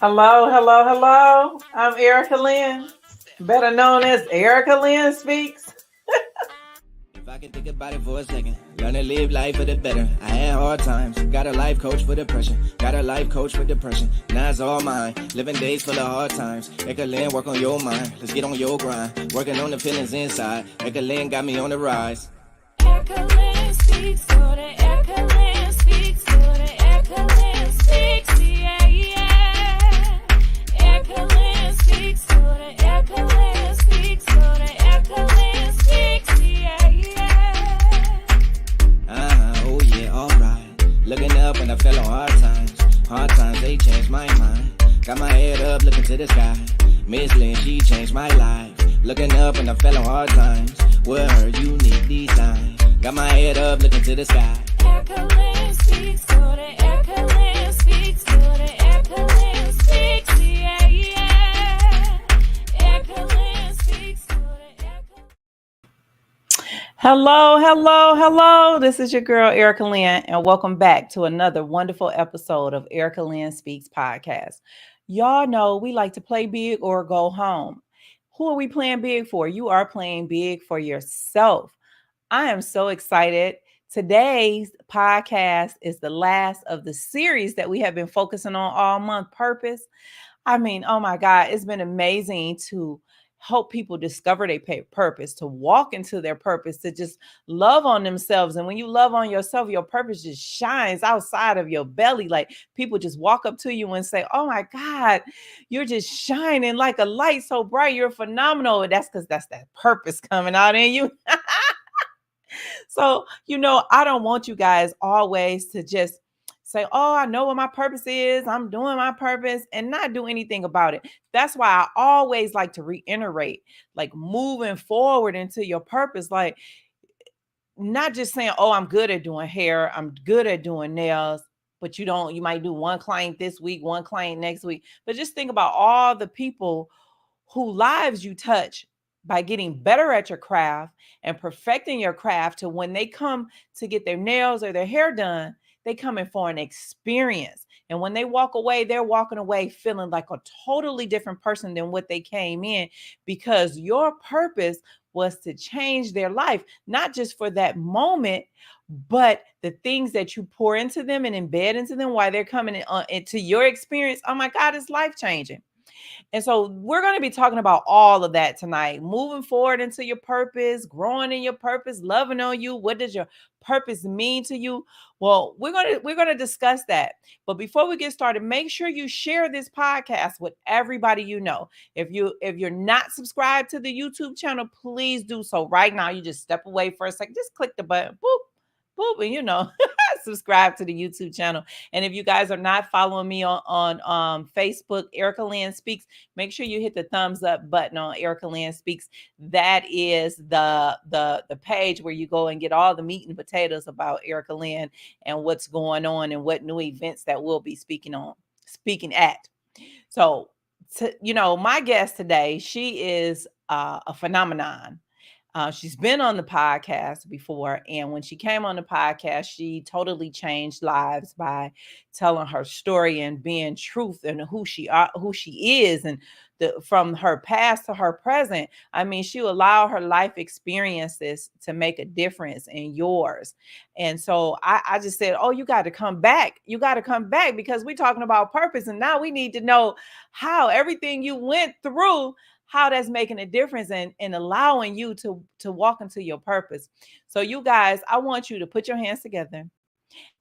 Hello, hello, hello. I'm Erica Lynn, better known as Erica Lynn Speaks. If I can think about it for a second, learn to live life for the better. I had hard times, got a life coach for depression, got a life coach for depression. Now it's all mine, living days full of hard times. Erica Lynn, work on your mind, let's get on your grind. Working on the feelings inside, Erica Lynn got me on the rise. Erica Lynn speaks, so the Erica Lynn speaks, so the Erica Lynn speaks, yeah, yeah. Erica Lynn speaks, so the Erica Lynn speaks, so the Erica Lynn speaks, yeah, yeah. Oh yeah, alright. Looking up when I fell on hard times they changed my mind. Got my head up, looking to the sky. Miss Lynn, she changed my life. Looking up when I fell on hard times. With her unique design. Got my head up, looking to the sky. Erica Lynn speaks, so the Erica Lynn speaks, so the Erica Lynn speaks, yeah, yeah. Erica Lynn speaks, so the Erica. Hello, hello, hello. This is your girl, Erica Lynn, and welcome back to another wonderful episode of Erica Lynn Speaks podcast. Y'all know we like to play big or go home. Who are we playing big for? You are playing big for yourself. I am so excited. Today's podcast is the last of the series that we have been focusing on all month, Purpose. I mean, oh my God, it's been amazing to help people discover their purpose, to walk into their purpose, to just love on themselves. And when you love on yourself, your purpose just shines outside of your belly. Like people just walk up to you and say, oh my God, you're just shining like a light so bright. You're phenomenal. And that's because that's that purpose coming out in you. So, I don't want you guys always to just say, oh, I know what my purpose is. I'm doing my purpose and not do anything about it. That's why I always like to reiterate, like moving forward into your purpose, like not just saying, oh, I'm good at doing hair. I'm good at doing nails. But you might do one client this week, one client next week. But just think about all the people whose lives you touch by getting better at your craft and perfecting your craft to when they come to get their nails or their hair done, they come in for an experience. And when they walk away, they're walking away feeling like a totally different person than what they came in because your purpose was to change their life, not just for that moment, but the things that you pour into them and embed into them while they're coming into your experience. Oh my God, it's life changing. And so we're going to be talking about all of that tonight, moving forward into your purpose, growing in your purpose, loving on you. What does your purpose mean to you? Well, we're going to discuss that. But before we get started, make sure you share this podcast with everybody you know. If you're not subscribed to the YouTube channel, please do so right now. You just step away for a second. Just click the button. Boop. Boop, and subscribe to the YouTube channel. And if you guys are not following me on Facebook, Erica Lynn Speaks, make sure you hit the thumbs up button on Erica Lynn Speaks. That is the page where you go and get all the meat and potatoes about Erica Lynn and what's going on and what new events that we'll be speaking at. So, my guest today, she is a phenomenon. She's been on the podcast before, and when she came on the podcast, she totally changed lives by telling her story and being truth and who she is, and from her past to her present. I mean, she allowed her life experiences to make a difference in yours. And so I just said, oh, you got to come back. You got to come back because we're talking about purpose, and now we need to know how everything you went through, how that's making a difference and allowing you to walk into your purpose. So you guys, I want you to put your hands together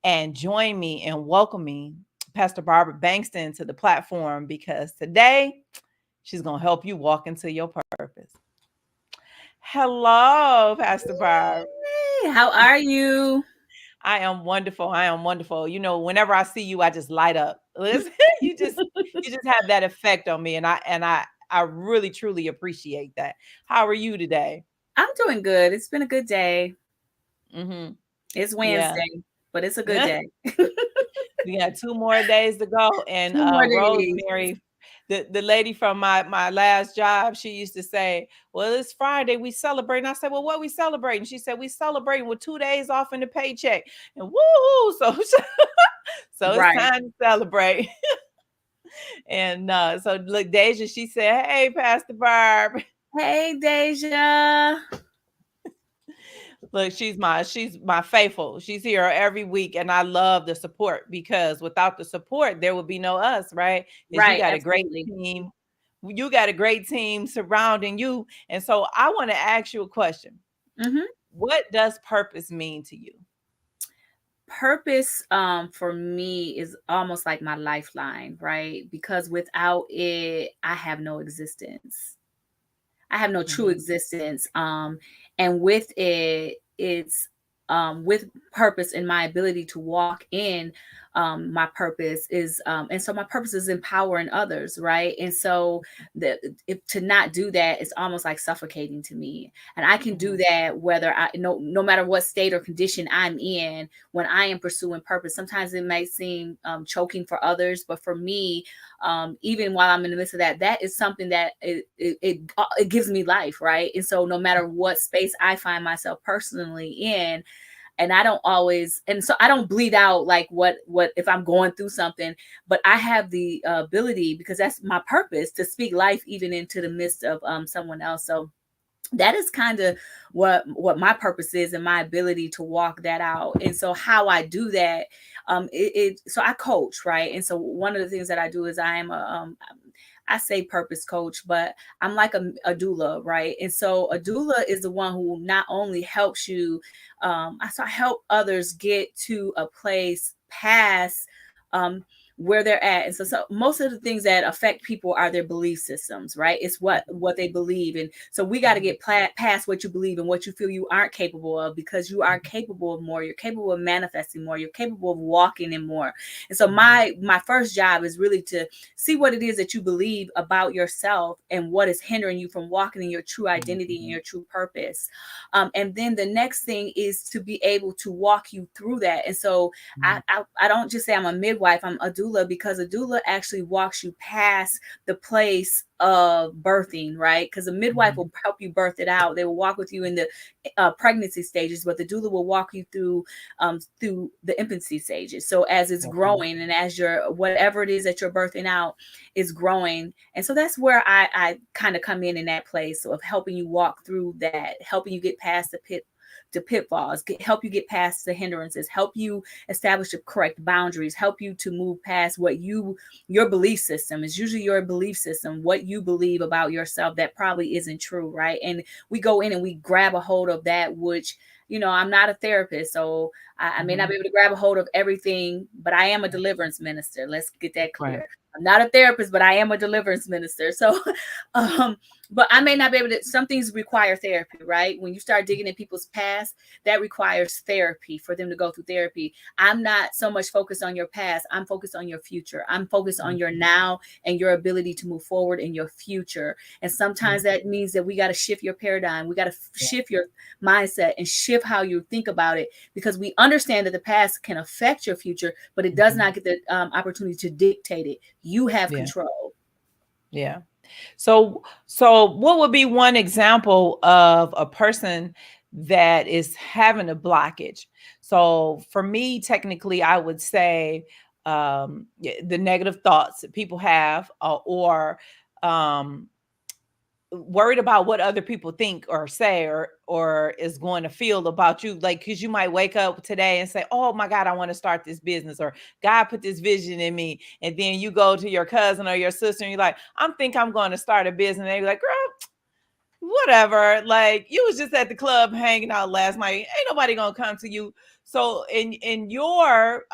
and join me and welcome me, Pastor Barbara Bankston, to the platform because today she's going to help you walk into your purpose. Hello, Pastor Barb. Hey, how are you? I am wonderful. I am wonderful. Whenever I see you, I just light up. you just have that effect on me, and I really truly appreciate that. How are you today? I'm doing good. It's been a good day. Mm-hmm. It's Wednesday, but it's a good day. We got 2 more days to go. And Rosemary, the lady from my last job, she used to say, well, it's Friday, we celebrate. And I said, well, what we celebrating? She said, we celebrating with 2 days off in the paycheck. And woohoo! So it's Right. time to celebrate. And so look, Deja, she said, "Hey, Pastor Barb." Hey, Deja. Look, she's my faithful. She's here every week, and I love the support because without the support, there would be no us, right? Because you Right, got a great absolutely. team. You got a great team surrounding you. And so I want to ask you a question. Mm-hmm. What does purpose mean to you? Purpose for me is almost like my lifeline, right? Because without it, I have no existence. I have no true Mhm. existence. And with it, it's with purpose and my ability to walk in my purpose is, and so my purpose is empowering others, right? And so the if to not do that is almost like suffocating to me. And I can do Mhm. that whether no matter what state or condition I'm in when I am pursuing purpose. Sometimes it may seem choking for others, but for me, even while I'm in the midst of that, that is something that it gives me life, right? And so no matter what space I find myself personally in, and I don't always, and so I don't bleed out like what if I'm going through something, but I have the ability, because that's my purpose, to speak life even into the midst of someone else. So that is kind of what my purpose is, and my ability to walk that out. And so how I do that, so I coach, right? And so one of the things that I do is I am I say purpose coach, but I'm like a doula, right? And so a doula is the one who not only helps you, I help others get to a place past um, where they're at. And so most of the things that affect people are their belief systems, right? It's what they believe. And so we got to get past what you believe and what you feel you aren't capable of, because you are capable of more. You're capable of manifesting more. You're capable of walking in more. And so my first job is really to see what it is that you believe about yourself and what is hindering you from walking in your true identity and your true purpose. And then the next thing is to be able to walk you through that. And so I don't just say I'm a midwife, I'm a doula, because a doula actually walks you past the place of birthing, right? Because a midwife will help you birth it out. They will walk with you in the pregnancy stages, but the doula will walk you through the infancy stages. So as it's growing, and as your whatever it is that you're birthing out is growing, and so that's where I kind of come in that place of helping you walk through that, helping you get past the pitfalls, help you get past the hindrances, help you establish the correct boundaries, help you to move past what your belief system is, usually your belief system, what you believe about yourself that probably isn't true, right? And we go in and we grab a hold of that, which, I'm not a therapist, so I may not be able to grab a hold of everything, but I am a deliverance minister. Let's get that clear. Right. I'm not a therapist, but I am a deliverance minister. So, but I may not be able to, some things require therapy, right? When you start digging in people's past, that requires therapy for them to go through therapy. I'm not so much focused on your past. I'm focused on your future. I'm focused on your now and your ability to move forward in your future. And sometimes that means that we got to shift your paradigm. We got to shift your mindset and shift how you think about it, because we understand that the past can affect your future, but it does not get the opportunity to dictate it. You have control. Yeah. So what would be one example of a person that is having a blockage? So for me, technically, I would say the negative thoughts that people have, or worried about what other people think or say or is going to feel about you. Like, because you might wake up today and say, oh my God, I want to start this business, or God put this vision in me. And then you go to your cousin or your sister and you're like, I'm going to start a business. And they're like, girl, whatever. Like, you was just at the club hanging out last night. Ain't nobody gonna come to you. So in your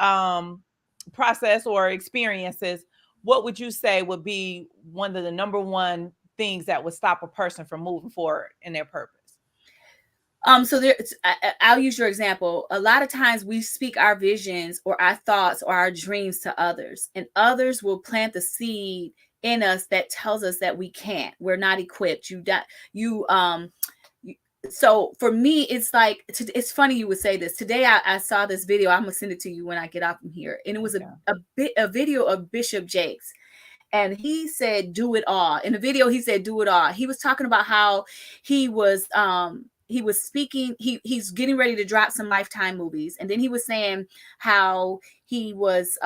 process or experiences, what would you say would be one of the number one things that would stop a person from moving forward in their purpose? So I'll use your example. A lot of times we speak our visions or our thoughts or our dreams to others, and others will plant the seed in us that tells us that we're not equipped. So for me, it's like, it's funny you would say this. Today, I saw this video. I'm gonna send it to you when I get off from here. And it was a video of Bishop Jakes. And he said, do it all. In the video, he said, do it all. He was talking about how he was speaking, he's getting ready to drop some Lifetime movies. And then he was saying how he was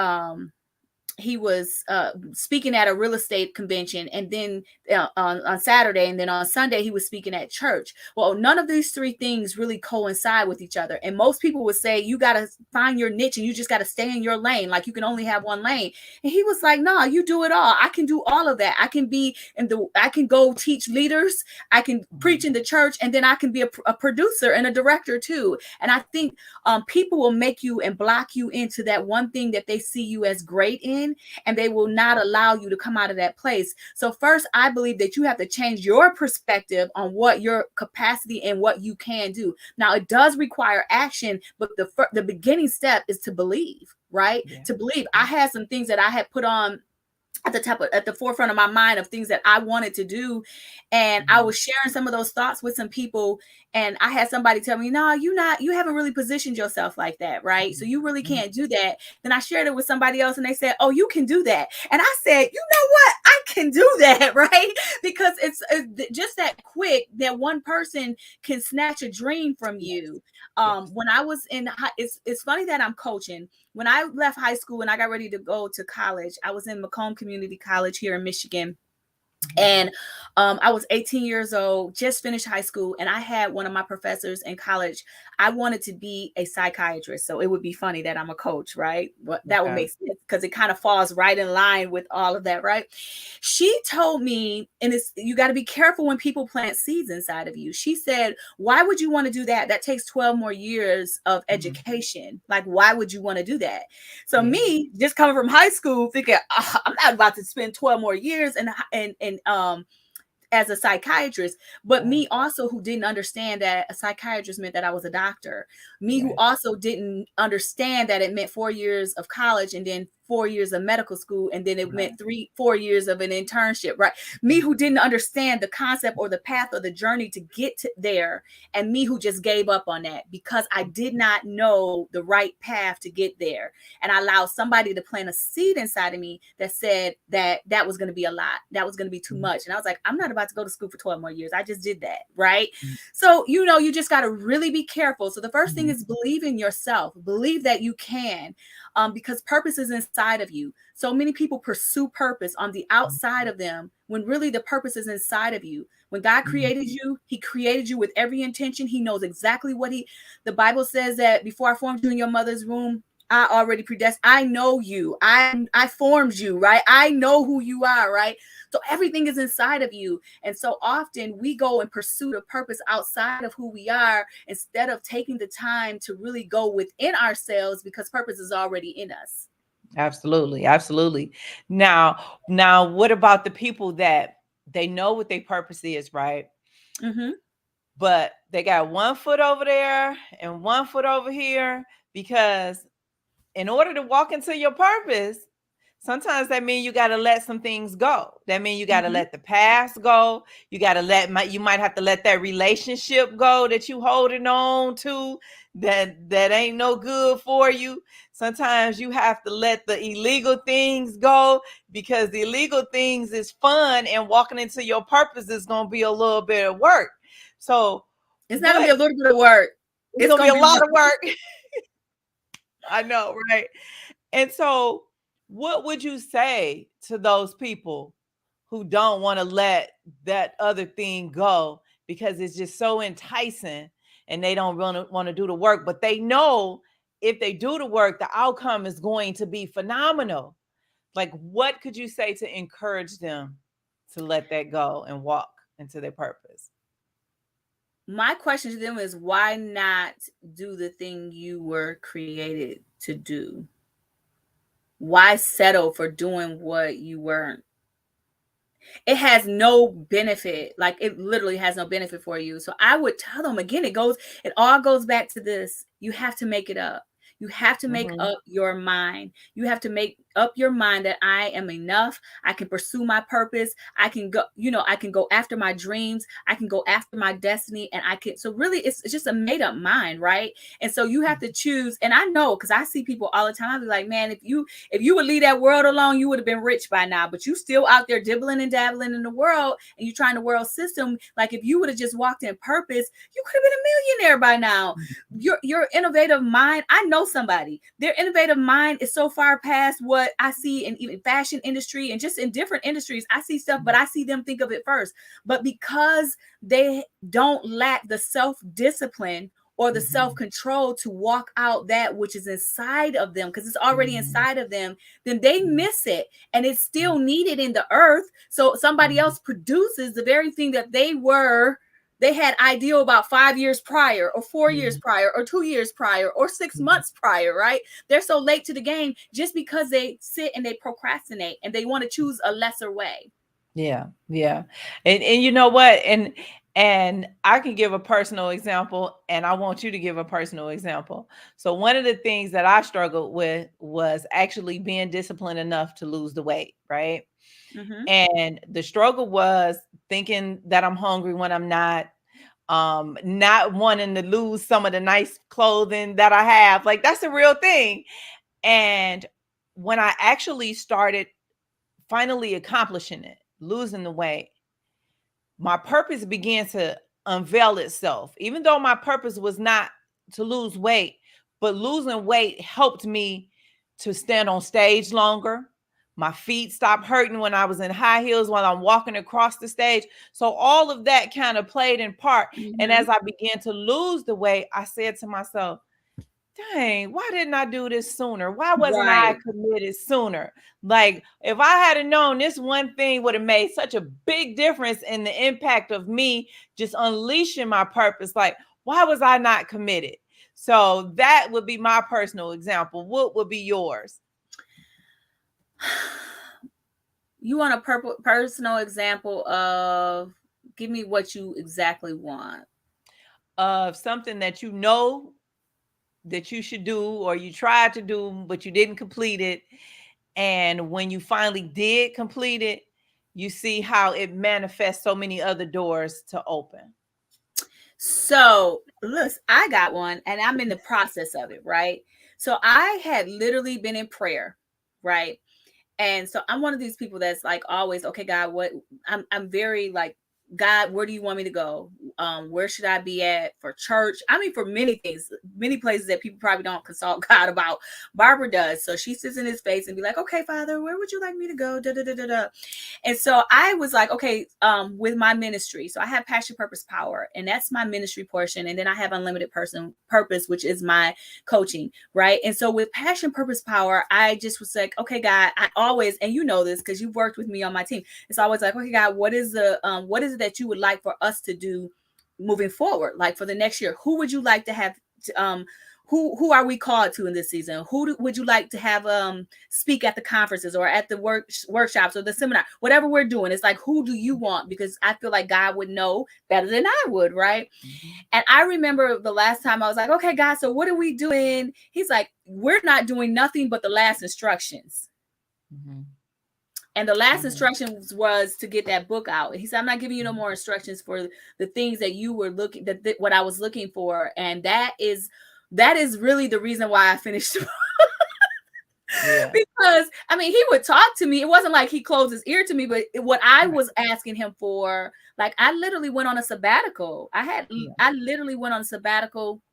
he was speaking at a real estate convention, and then on Saturday, and then on Sunday he was speaking at church. Well, none of these three things really coincide with each other, and most people would say you got to find your niche and you just got to stay in your lane, like you can only have one lane. And he was like, no, you do it all. I can do all of that. I can go teach leaders, I can preach in the church, and then I can be a producer and a director too. And I think people will make you and block you into that one thing that they see you as great in, and they will not allow you to come out of that place. So first, I believe that you have to change your perspective on what your capacity and what you can do. Now, it does require action, but the beginning step is to believe, right? Yeah. To believe. I had some things that I had put on at the forefront of my mind of things that I wanted to do. And I was sharing some of those thoughts with some people. And I had somebody tell me, no, you haven't really positioned yourself like that. Right. So you really can't do that. Then I shared it with somebody else and they said, oh, you can do that. And I said, you know what? I can do that. Right. Because it's just that quick that one person can snatch a dream from you. When I was in, it's funny that I'm coaching. When I left high school and I got ready to go to college, I was in Macomb Community College here in Michigan. And I was 18 years old, just finished high school, and I had one of my professors in college. I wanted to be a psychiatrist, so it would be funny that I'm a coach, right? But that would make sense because it kind of falls right in line with all of that, right? She told me, and you got to be careful when people plant seeds inside of you. She said, why would you want to do that? That takes 12 more years of education. Like, why would you want to do that? So me, just coming from high school, thinking, I'm not about to spend 12 more years and as a psychiatrist, but me also who didn't understand that a psychiatrist meant that I was a doctor, me who also didn't understand that it meant 4 years of college and then 4 years of medical school, and then it meant 4 years of an internship, right? Me who didn't understand the concept or the path or the journey to get to there, and me who just gave up on that because I did not know the right path to get there. And I allowed somebody to plant a seed inside of me that said that was going to be a lot, that was going to be too much. And I was like, I'm not about to go to school for 12 more years. I just did that, right? So, you just got to really be careful. So the first thing is believe in yourself, believe that you can. Because purpose is inside of you. So many people pursue purpose on the outside of them when really the purpose is inside of you. When God created you, he created you with every intention. He knows exactly the Bible says that before I formed you in your mother's womb, I already predestined. I know you. I formed you, right? I know who you are, right? So everything is inside of you. And so often we go in pursuit of purpose outside of who we are instead of taking the time to really go within ourselves because purpose is already in us. Absolutely. Absolutely. Now, what about the people that they know what their purpose is, right? But they got 1 foot over there and 1 foot over here, because in order to walk into your purpose, sometimes that means you got to let some things go. That means you got to let the past go. You got to you might have to let that relationship go that you holding on to that ain't no good for you. Sometimes you have to let the illegal things go, because the illegal things is fun and walking into your purpose is going to be a little bit of work. So it's not going to be a little bit of work. It's going to be a lot of work. I know, right? And so what would you say to those people who don't want to let that other thing go because it's just so enticing and they don't really want to do the work, but they know if they do the work, the outcome is going to be phenomenal? Like, what could you say to encourage them to let that go and walk into their purpose? My question to them is, why not do the thing you were created to do? Why settle for doing what you weren't? It has no benefit. Like, it literally has no benefit for you. So I would tell them again, it all goes back to this. You have to make it up. You have to make up your mind. You have to make up your mind that I am enough. I can pursue my purpose. I can go after my dreams. I can go after my destiny. And so really it's just a made up mind, right? And so you have to choose. And I know, because I see people all the time, I'll be like, man, if you would leave that world alone, you would have been rich by now, but you still out there dibbling and dabbling in the world, and you trying the world system. Like, if you would have just walked in purpose, you could have been a millionaire by now. Your innovative mind, I know somebody, their innovative mind is so far past what what I see in even fashion industry and just in different industries. I see stuff, but I see them think of it first. But because they don't lack the self-discipline or the self-control to walk out that which is inside of them, because it's already inside of them, then they miss it, and it's still needed in the earth. So somebody else produces the very thing that they had ideal about 5 years prior, or 4 years prior, or 2 years prior, or 6 months prior, right? They're so late to the game just because they sit and they procrastinate and they want to choose a lesser way. Yeah. And you know what? And I can give a personal example, and I want you to give a personal example. So one of the things that I struggled with was actually being disciplined enough to lose the weight, right? Mm-hmm. And the struggle was thinking that I'm hungry when I'm not wanting to lose some of the nice clothing that I have. Like, that's a real thing. And when I actually started finally accomplishing it, losing the weight, my purpose began to unveil itself. Even though my purpose was not to lose weight, but losing weight helped me to stand on stage longer. My feet stopped hurting when I was in high heels while I'm walking across the stage. So all of that kind of played in part. And as I began to lose the weight, I said to myself, dang, why didn't I do this sooner? Why wasn't I committed sooner? Like, if I had known this one thing would have made such a big difference in the impact of me just unleashing my purpose, like, why was I not committed? So that would be my personal example. What would be yours? You want a personal example of, give me what you exactly want. Of something that you know that you should do, or you tried to do, but you didn't complete it. And when you finally did complete it, you see how it manifests so many other doors to open. So, look, I got one, and I'm in the process of it, right? So I had literally been in prayer, right? And so I'm one of these people that's like always, okay, God, what I'm very like, God, where do you want me to go? Where should I be at for church? I mean, for many things, many places that people probably don't consult God about. Barbara does. So she sits in his face and be like, okay, Father, where would you like me to go? Da, da, da, da, da. And so I was like, okay, with my ministry. So I have passion, purpose, power, and that's my ministry portion. And then I have unlimited purpose, which is my coaching. Right. And so with passion, purpose, power, I just was like, okay, God, I always, and you know this because you've worked with me on my team. It's always like, okay, God, what is it that you would like for us to do moving forward? Like for the next year, who would you like to have, who are we called to in this season? Would you like to have speak at the conferences or at the workshops or the seminar, whatever we're doing? It's like, who do you want? Because I feel like God would know better than I would, right? And I remember the last time I was like, okay, God, so what are we doing? He's like, we're not doing nothing but the last instructions. And the last instructions was to get that book out. He said, I'm not giving you no more instructions for the things that you were looking, what I was looking for. And that is really the reason why I finished the book. Because I mean, he would talk to me. It wasn't like he closed his ear to me, but what I was asking him for, like, I literally went on a sabbatical. I literally went on a sabbatical.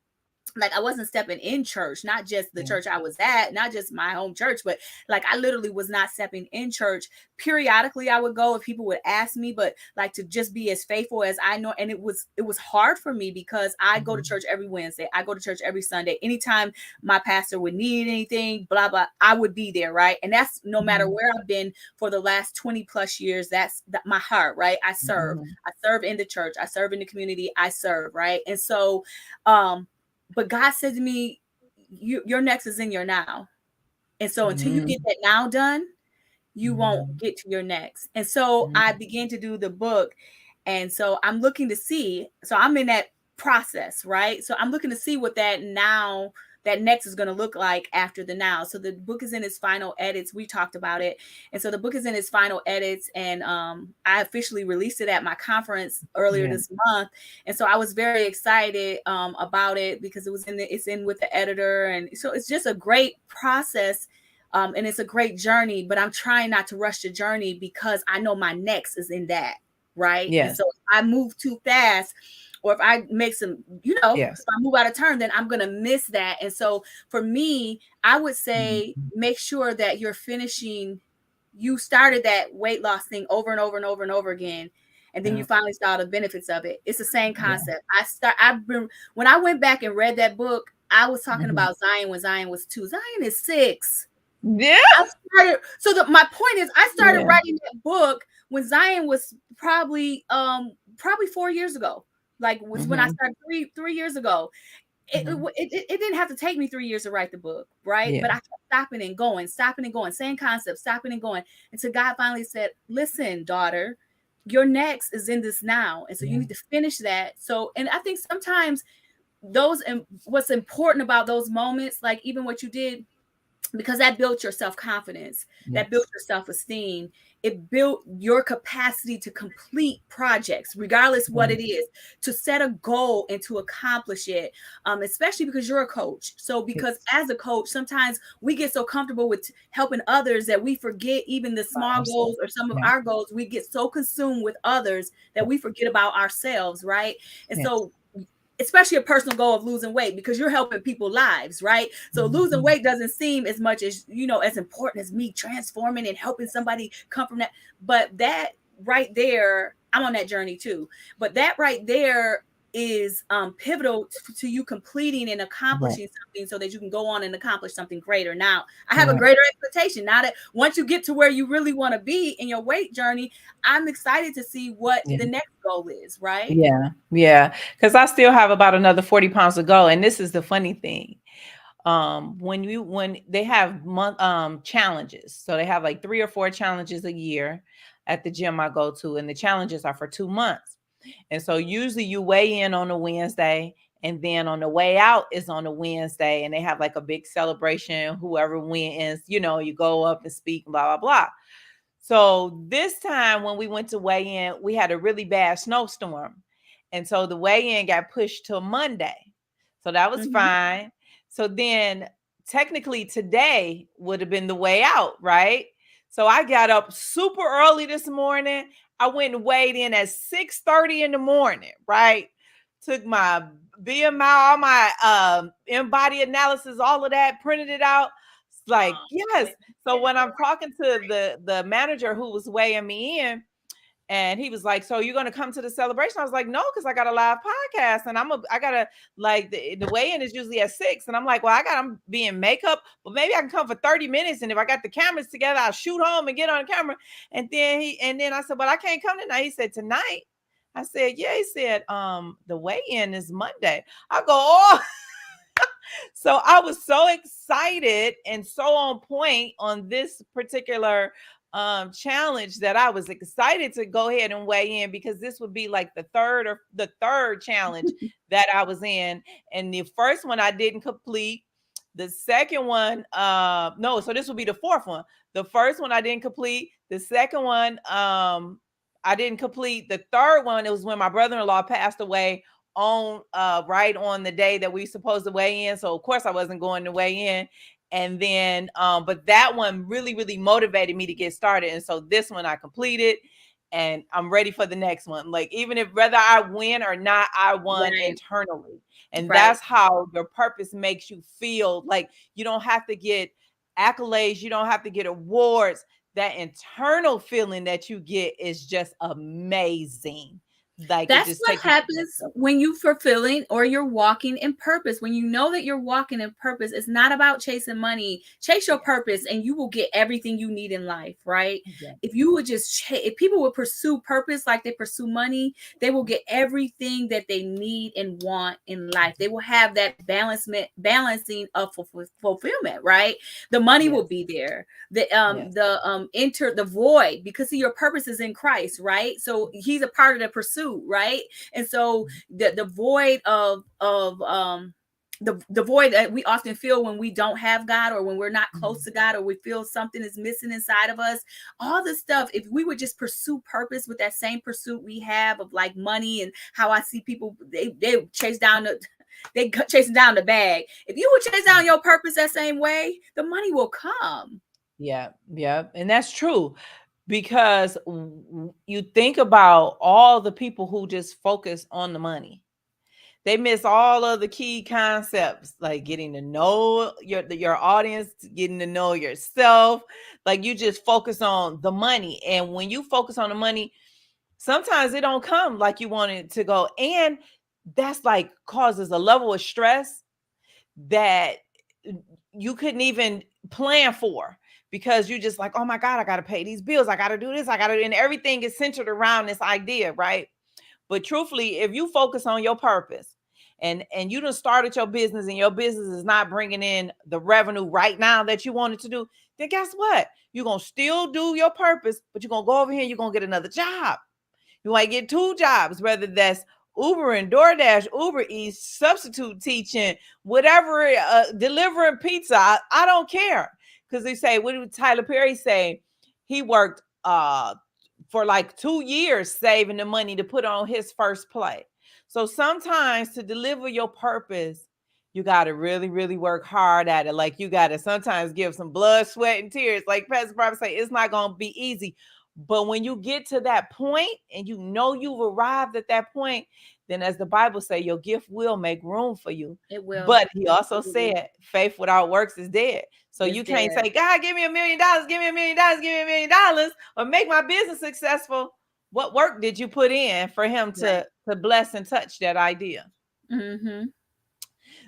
Like, I wasn't stepping in church, not just the church I was at, not just my home church, but like I literally was not stepping in church. Periodically I would go if people would ask me, but like to just be as faithful as I know. And it was hard for me because I go to church every Wednesday. I go to church every Sunday. Anytime my pastor would need anything, blah, blah, I would be there. Right. And that's no matter where I've been for the last 20 plus years. That's my heart. Right. I serve in the church. I serve in the community. I serve. Right. And so, but God said to me, your next is in your now. And so until you get that now done, you won't get to your next. And so I began to do the book. And so I'm looking to see, so I'm in that process, right? So I'm looking to see what that next is going to look like after the now. So the book is in its final edits. We talked about it. And so the book is in its final edits. And I officially released it at my conference earlier this month. And so I was very excited about it because it's in with the editor. And so it's just a great process. And it's a great journey, but I'm trying not to rush the journey because I know my next is in that. right? And Yes. so if I move too fast, or if I make some, if Yes. I move out of turn, then I'm going to miss that. And so for me, I would say Mhm. make sure that you're finishing, you started that weight loss thing over and over and over and over again. And then you Yeah. finally saw the benefits of it. It's the same Yeah. concept. When I went back and read that book, I was talking Mhm. about Zion when Zion was 2. Zion is 6. Yeah. My point is, I started Yeah. writing that book when Zion was probably 4 years ago. Like was when I Mhm. started 3 years ago. Mhm. It didn't have to take me 3 years to write the book, right? Yeah. But I kept stopping and going, same concept, stopping and going, until God finally said, "Listen, daughter, your next is in this now, and so you Yeah. need to finish that." So, and I think sometimes those, and what's important about those moments, like even what you did, because that built your self-confidence, that built Yes. your self-esteem, it built your capacity to complete projects regardless what Yeah. it is, to set a goal and to accomplish it, especially because you're a coach. So because Yes. as a coach, sometimes we get so comfortable with helping others that we forget even the By small ourselves. goals, or some of Yeah. our goals. We get so consumed with others that we forget about ourselves, right? And Yes. so especially a personal goal of losing weight, because you're helping people's lives, right? So losing Mhm. weight doesn't seem as much as, as important as me transforming and helping somebody come from that. But that right there, I'm on that journey too. But that right there is pivotal to you completing and Right. accomplishing something, so that you can go on and accomplish something greater. Now, I have a Right. greater expectation. Now that once you get to where you really want to be in your weight journey, I'm excited to see what Yeah. the next goal is, right? Yeah. Yeah. Because I still have about another 40 pounds to go. And this is the funny thing. When they have challenges, so they have like 3 or 4 challenges a year at the gym I go to, and the challenges are for 2 months. And so usually you weigh in on a Wednesday, and then on the way out is on a Wednesday, and they have like a big celebration. Whoever wins, you go up and speak, blah, blah, blah. So this time when we went to weigh in, we had a really bad snowstorm. And so the weigh in got pushed to Monday. So that was Mhm. fine. So then technically today would have been the way out, right? So I got up super early this morning. I went and weighed in at 6:30 in the morning, right? Took my BMI, all my in-body analysis, all of that, printed it out. It's like, yes. So when I'm talking to the manager who was weighing me in, and he was like, "So you're gonna come to the celebration?" I was like, "No, because I got a live podcast, and I gotta like the weigh-in is usually at 6." And I'm like, "Well, I'm being makeup, but maybe I can come for 30 minutes, and if I got the cameras together, I'll shoot home and get on camera." And then I said, "But I can't come tonight." He said, "Tonight?" I said, "Yeah." He said, "The weigh-in is Monday." I go, "Oh." So I was so excited and so on point on this particular challenge that I was excited to go ahead and weigh in, because this would be like the third challenge that I was in. And the first one I didn't complete. The second one, no, so this will be the fourth one. The first one I didn't complete. The second one, I didn't complete. The third one, it was when my brother-in-law passed away on right on the day that we supposed to weigh in. So of course I wasn't going to weigh in. And then but that one really, really motivated me to get started. And so this one I completed, and I'm ready for the next one. Like, even if whether I win or not, I won Right. internally. And Right. that's how your purpose makes you feel. Like, you don't have to get accolades, you don't have to get awards. That internal feeling that you get is just amazing. Like, it That's just what takes you to the next happens level. when you fulfilling or you're walking in purpose. When you know that you're walking in purpose, it's not about chasing money. Chase your Yes. purpose and you will get everything you need in life, right? Yes. If you would just if people would pursue purpose like they pursue money, they will get everything that they need and want in life. They will have that balancing of fulfillment, right? The money will Yes. be there. Yes. Enter the void, because see, your purpose is in Christ, right? So he's a part of the pursuit, right? And so the void of the void that we often feel when we don't have God, or when we're not close Mhm. to God, or we feel something is missing inside of us, all this stuff, if we would just pursue purpose with that same pursuit we have of like money, and how I see people, they chase down they chasing down the bag. If you would chase down your purpose that same way, the money will come. Yeah. Yeah. And that's true. because you think about all the people who just focus on the money. They miss all of the key concepts, like getting to know your audience, getting to know yourself. Like you just focus on the money, and when you focus on the money, sometimes it don't come like you want it to go, and that's like causes a level of stress that you couldn't even plan for, because you just like, oh my God, I got to pay these bills, I got to do this, I got to, and everything is centered around this idea, right? But truthfully, if you focus on your purpose, and you done started your business and your business is not bringing in the revenue right now that you wanted to do, then guess what? You're going to still do your purpose, but you're going to go over here and you're going to get another job. You might get 2 jobs, whether that's Uber and DoorDash, Uber Eats, substitute teaching, whatever, delivering pizza. I don't care. Because they say, what did Tyler Perry say? He worked for like 2 years saving the money to put on his first play. So sometimes to deliver your purpose, you got to really, really work hard at it. Like you got to sometimes give some blood, sweat, and tears. Like Pastor Barbara say, it's not going to be easy. But when you get to that point and you know you've arrived at that point, then as the Bible say, your gift will make room for you. It will. But he also said, faith without works is dead. So It's you can't dead. say, God, give me $1 million, give me $1 million, give me $1 million, or make my business successful. What work did you put in for him to bless and touch that idea? Mm-hmm.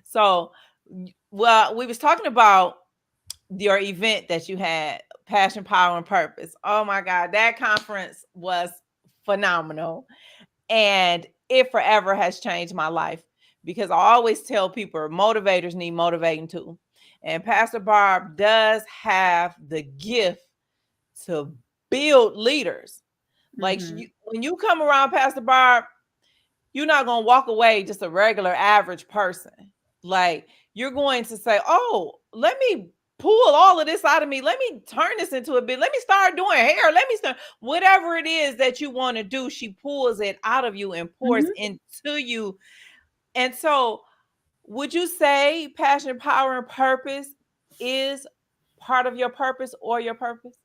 So, well, we was talking about your event that you had, Passion, Power, and Purpose. Oh my God, that conference was phenomenal. And it forever has changed my life, because I always tell people motivators need motivating too. And Pastor Barb does have the gift to build leaders. Like when you come around Pastor Barb, you're not going to walk away just a regular average person. Like you're going to say, oh, let me pull all of this out of me. Let me turn this into a bit. Let me start doing hair. Let me start whatever it is that you want to do. She pulls it out of you and pours into you. And so would you say passion, power, and purpose is part of your purpose or your purpose?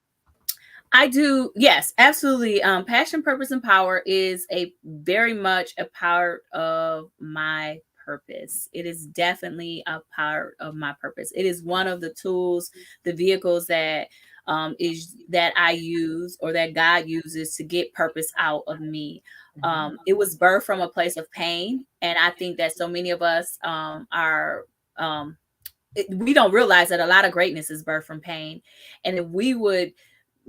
I do. Yes, absolutely. Passion, purpose, and power is a very much a part of my purpose. It is definitely a part of my purpose. It is one of the tools, the vehicles that that I use, or that God uses to get purpose out of me. It was birthed from a place of pain, and I think that so many of us are. We don't realize that a lot of greatness is birthed from pain, and if we would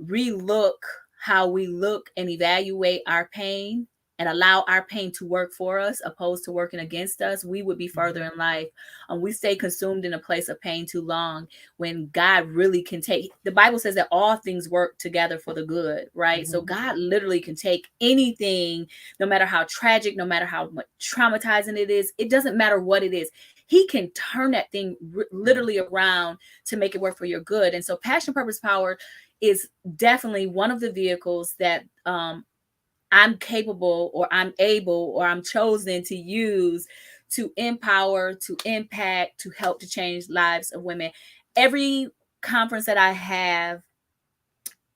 relook how we look and evaluate our pain and allow our pain to work for us opposed to working against us, we would be further in life. We stay consumed in a place of pain too long, when God really can take, the Bible says that all things work together for the good, right? So God literally can take anything, no matter how tragic, no matter how much traumatizing it is, it doesn't matter what it is. He can turn that thing literally around to make it work for your good. And so passion, purpose, power is definitely one of the vehicles that I'm capable, or I'm able, or I'm chosen to use to empower, to impact, to help to change lives of women. Every conference that I have,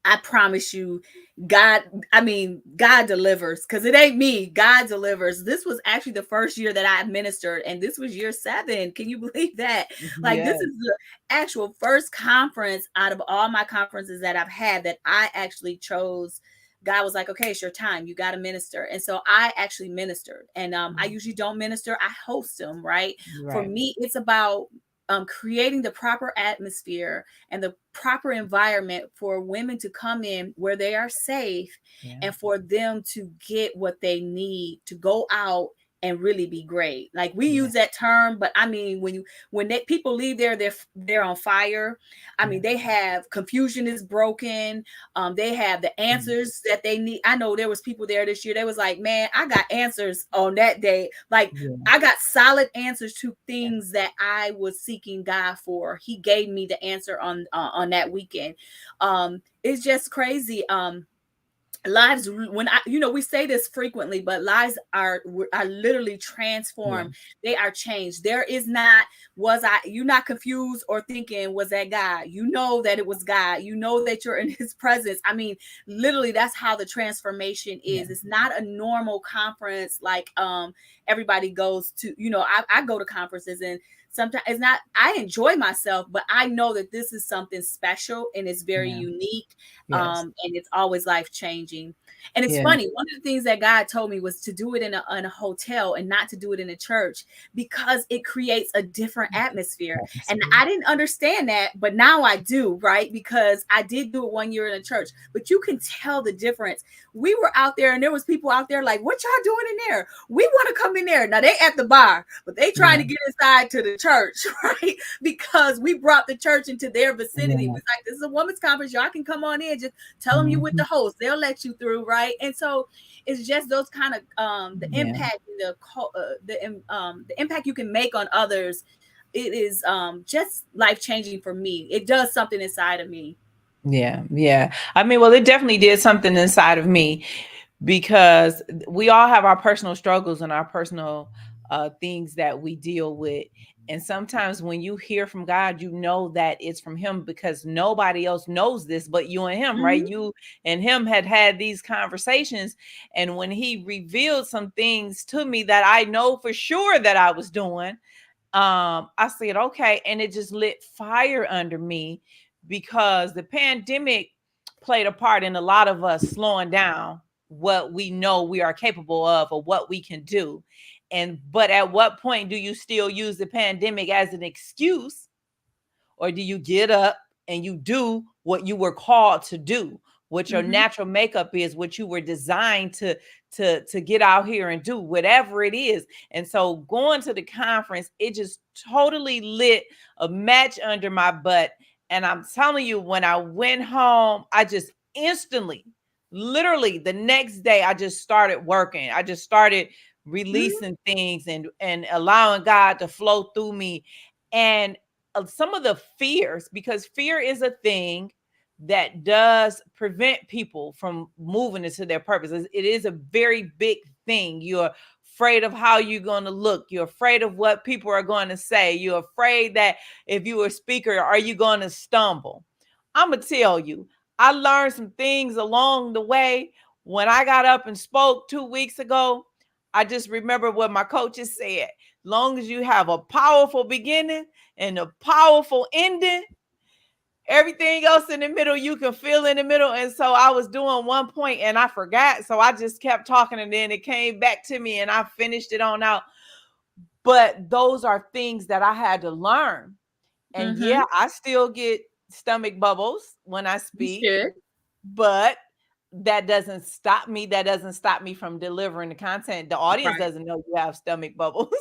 I promise you, God delivers, because it ain't me. God delivers. This was actually the first year that I ministered, and this was year 7. Can you believe that? Like, this is the actual first conference out of all my conferences that I've had that I actually chose. God was like, okay, it's your time. You got to minister. And so I actually ministered. And I usually don't minister. I host them, right? For me, it's about creating the proper atmosphere and the proper environment for women to come in where they are safe, and for them to get what they need to go out and really be great. Like, we use that term, but I mean, when people leave there, they're on fire. I mean, they have, confusion is broken. They have the answers that they need. I know there was people there this year. They was like, man, I got answers on that day. Like, I got solid answers to things that I was seeking God for. He gave me the answer on that weekend. It's just crazy. lives, when I, we say this frequently, but lives are literally Yeah. transformed. They are changed. There is not, you not confused or thinking, was that God? You know that it was God. You know that you're in his presence. I mean, literally, that's how the transformation Yeah. is. It's not a normal conference like everybody goes to. I go to conferences, and sometimes it's not, I enjoy myself, but I know that this is something special and it's very Yeah. unique, Yes. and it's always life changing. And it's Yeah. funny, one of the things that God told me was to do it in a hotel and not to do it in a church, because it creates a different atmosphere. And Atmosphere. I didn't understand that, but now I do, right? Because I did do it one year in a church, but you can tell the difference. We were out there and there was people out there like, what y'all doing in there? We want to come in there. Now they at the bar, but they trying Yeah. to get inside to the church, right? Because we brought the church into their vicinity. We Yeah. was like, this is a women's conference. Y'all can come on in. Just tell them you with the Mhm. host. They'll let you through, right? And so it's just those kind of the Yeah. impact and the impact you can make on others. It is just life changing for me. It does something inside of me. Yeah. Yeah. I mean, well, it definitely did something inside of me, because we all have our personal struggles and our personal things that we deal with. And sometimes when you hear from God, you know that it's from him, because nobody else knows this but you and him, right? Mhm. You and him had these conversations. And when he revealed some things to me that I know for sure that I was doing, I said, okay. And it just lit fire under me, because the pandemic played a part in a lot of us slowing down what we know we are capable of or what we can do. And but at what point do you still use the pandemic as an excuse, or do you get up and you do what you were called to do, what your Mhm. natural makeup is, what you were designed to get out here and do, whatever it is. And so going to the conference, it just totally lit a match under my butt. And I'm telling you, when I went home, I just instantly, literally the next day, I just started working. I just started Mhm. releasing things and allowing God to flow through me. And some of the fears, because fear is a thing that does prevent people from moving into their purpose. It is a very big thing. You're afraid of how you're going to look. You're afraid of what people are going to say. You're afraid that if you are a speaker, are you going to stumble? I'm going to tell you, I learned some things along the way. When I got up and spoke 2 weeks ago, I just remember what my coaches said. Long as you have a powerful beginning and a powerful ending, everything else in the middle you can feel in the middle. And so I was doing one point and I forgot, so I just kept talking, and then it came back to me and I finished it on out. But those are things that I had to learn. And Mhm. yeah, I still get stomach bubbles when I You speak, should. but that doesn't stop me. That doesn't stop me from delivering the content. The audience Right. doesn't know you have stomach bubbles.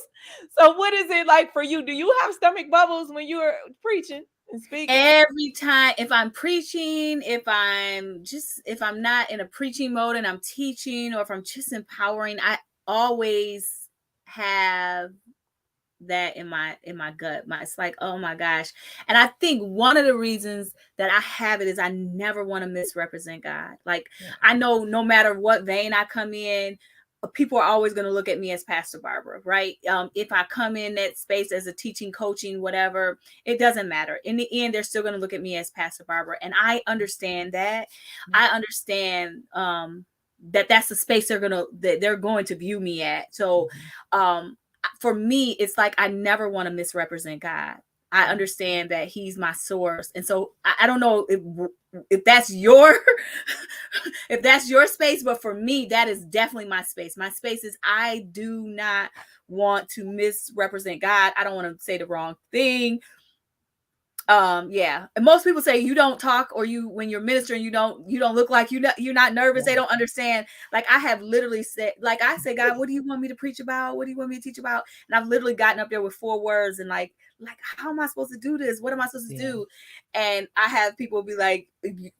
So what is it like for you? Do you have stomach bubbles when you're preaching and speaking? Every time, if I'm preaching, if I'm not in a preaching mode and I'm teaching, or if I'm just empowering, I always have that in my gut. It's like, oh my gosh. And I think one of the reasons that I have it is I never want to misrepresent God. Like, Yeah. I know no matter what vein I come in, people are always going to look at me as Pastor Barbara, right? If I come in that space as a teaching, coaching, whatever, it doesn't matter. In the end, they're still going to look at me as Pastor Barbara. And I understand that. I understand that that's the space they're going to view me at. So Mhm. um for me, it's like I never want to misrepresent God. I understand that He's my source, and so I don't know if that's your if that's your space, but for me, that is definitely my space. My space is, I do not want to misrepresent God. I don't want to say the wrong thing. Yeah, and most people say you don't talk, or you, when you're ministering, you don't look like you're not nervous. They Yeah. don't understand. Like, I have literally said, like, I said, God, what do you want me to preach about? What do you want me to teach about? And I've literally gotten up there with 4 words, and like, how am I supposed to do this? What am I supposed to Yeah. do? And I have people be like,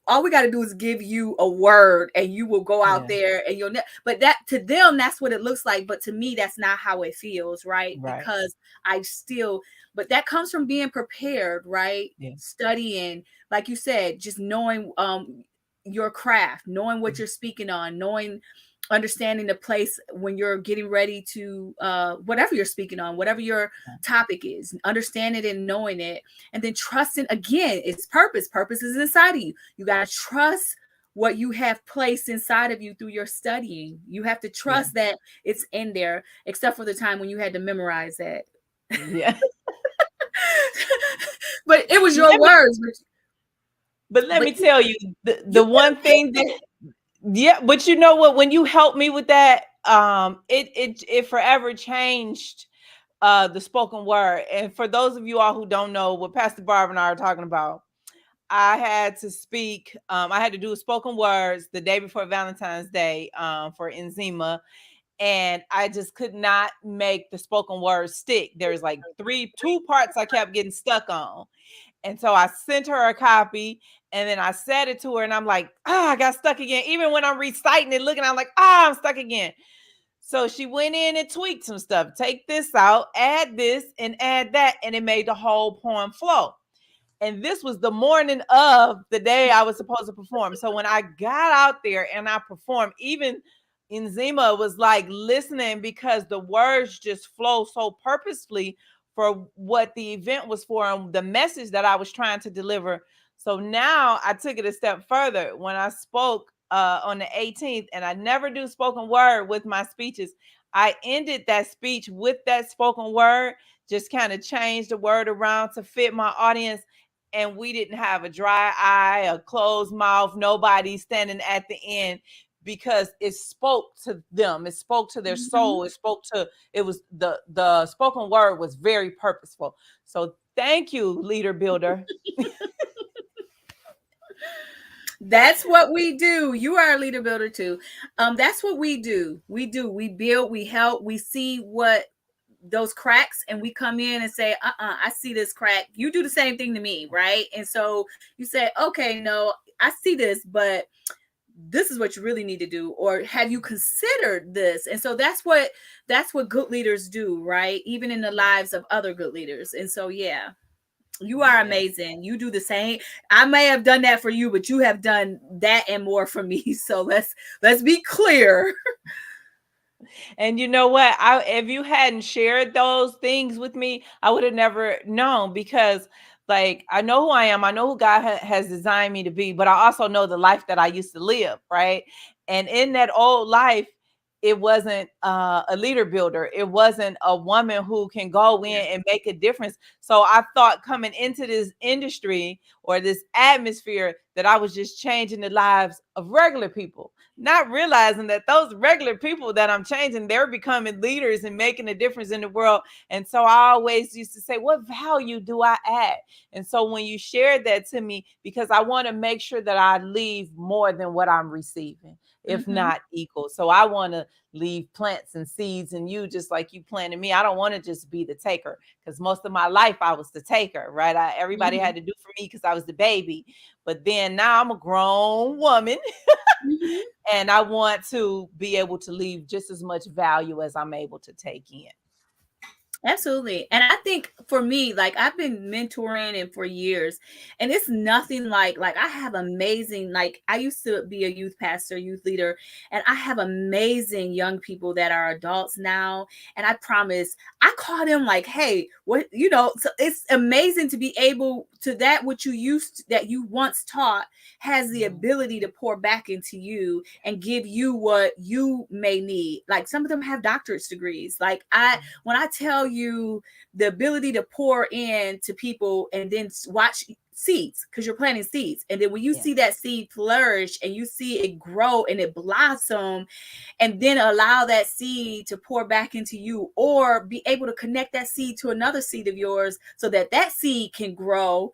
all we got to do is give you a word and you will go out Yeah. there and but that, to them, that's what it looks like, but to me, that's not how it feels, right? Right. Because I still, but that comes from being prepared, right? Yeah. Studying, like you said, just knowing your craft, knowing what you're speaking on, understanding the place when you're getting ready to whatever you're speaking on, whatever your topic is, understanding it and knowing it, and then trusting. Again, it's purpose is inside of you. You got to trust what you have placed inside of you through your studying. You have to trust that it's in there, except for the time when you had to memorize that. Yeah. But it was your words. But let me tell you, the one thing that, yeah, but you know what? When you helped me with that, it forever changed the spoken word. And for those of you all who don't know what Pastor Barb and I are talking about, I had to speak. I had to do spoken words the day before Valentine's Day for Enzima, and I just could not make the spoken word stick. There's like two parts I kept getting stuck on. And so I sent her a copy, and then I said it to her, and I'm like, I got stuck again. Even when I'm reciting it, looking, I'm like, I'm stuck again. So she went in and tweaked some stuff. Take this out, add this, and add that, and it made the whole poem flow. And this was the morning of the day I was supposed to perform. So when I got out there and I performed, even Enzima was like listening, because the words just flow so purposefully for what the event was for and the message that I was trying to deliver. So now I took it a step further when I spoke on the 18th, and I never do spoken word with my speeches. I ended that speech with that spoken word, just kind of changed the word around to fit my audience. And we didn't have a dry eye, a closed mouth, nobody standing at the end, because it spoke to them. It spoke to their soul. It was the spoken word was very purposeful. So thank you, leader builder. That's what we do. You are a leader builder too. That's what we do. We build, we help, we see what those cracks, and we come in and say, I see this crack. You do the same thing to me, right? And so you say, okay, no, I see this, but this is what you really need to do, or have you considered this? And so that's what good leaders do, right? Even in the lives of other good leaders. And so yeah, you are amazing. You do the same. I may have done that for you, but you have done that and more for me. So let's be clear. And you know what? If you hadn't shared those things with me, I would have never known, because like, I know who I am. I know who God has designed me to be, but I also know the life that I used to live, right? And in that old life, it wasn't a leader builder. It wasn't a woman who can go in and make a difference. So I thought coming into this industry or this atmosphere that I was just changing the lives of regular people, not realizing that those regular people that I'm changing, they're becoming leaders and making a difference in the world. And so I always used to say, what value do I add? And so when you shared that to me, because I want to make sure that I leave more than what I'm receiving, if not equal. So I want to leave plants and seeds, and you, just like you planted me. I don't want to just be the taker, because most of my life I was the taker, right? Everybody had to do for me because I was the baby. But then now I'm a grown woman and I want to be able to leave just as much value as I'm able to take in. Absolutely. And I think for me, like, I've been mentoring and for years, and it's nothing like I have amazing, like, I used to be a youth pastor, youth leader, and I have amazing young people that are adults now. And I promise, I call them like, hey, what, so it's amazing to be able to, that what you once taught has the ability to pour back into you and give you what you may need. Like, some of them have doctorate degrees. Like, when I tell you the ability to pour in to people and then watch seeds, because you're planting seeds, and then when you see that seed flourish and you see it grow and it blossom, and then allow that seed to pour back into you, or be able to connect that seed to another seed of yours so that seed can grow.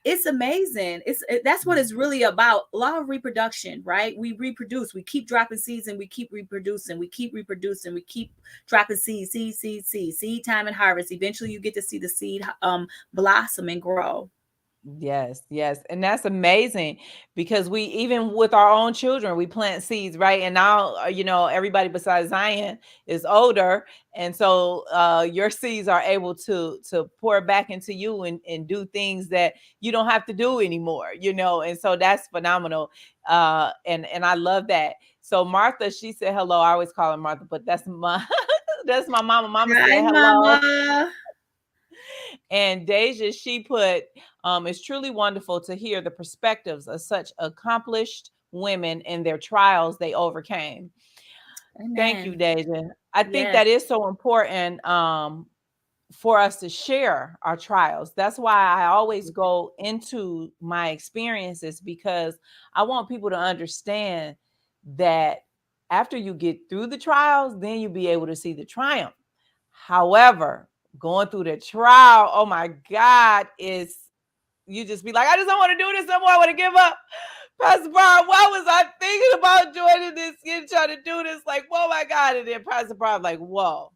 It's amazing. That's what it's really about. Law of reproduction, right? We reproduce. We keep dropping seeds and we keep reproducing. We keep reproducing. We keep dropping seed time and harvest. Eventually, you get to see the seed blossom and grow. Yes, yes. And that's amazing because we, even with our own children, we plant seeds, right? And now, everybody besides Zion is older. And so your seeds are able to pour back into you and do things that you don't have to do anymore. And so that's phenomenal. And I love that. So Martha, she said hello. I always call her Martha, but that's my that's my mama. Mama Hi, said hello. Mama. And Deja, she put, it's truly wonderful to hear the perspectives of such accomplished women and their trials they overcame. Thank you, Amen. Deja. I think Yes. that is so important, for us to share our trials. That's why I always go into my experiences, because I want people to understand that after you get through the trials, then you'll be able to see the triumph. However, going through the trial, oh my God, is you just be like, I just don't want to do this no more. I want to give up. Pastor Barb, why was I thinking about joining this and trying to do this? Like, oh my God. And then Pastor Barb, like, whoa,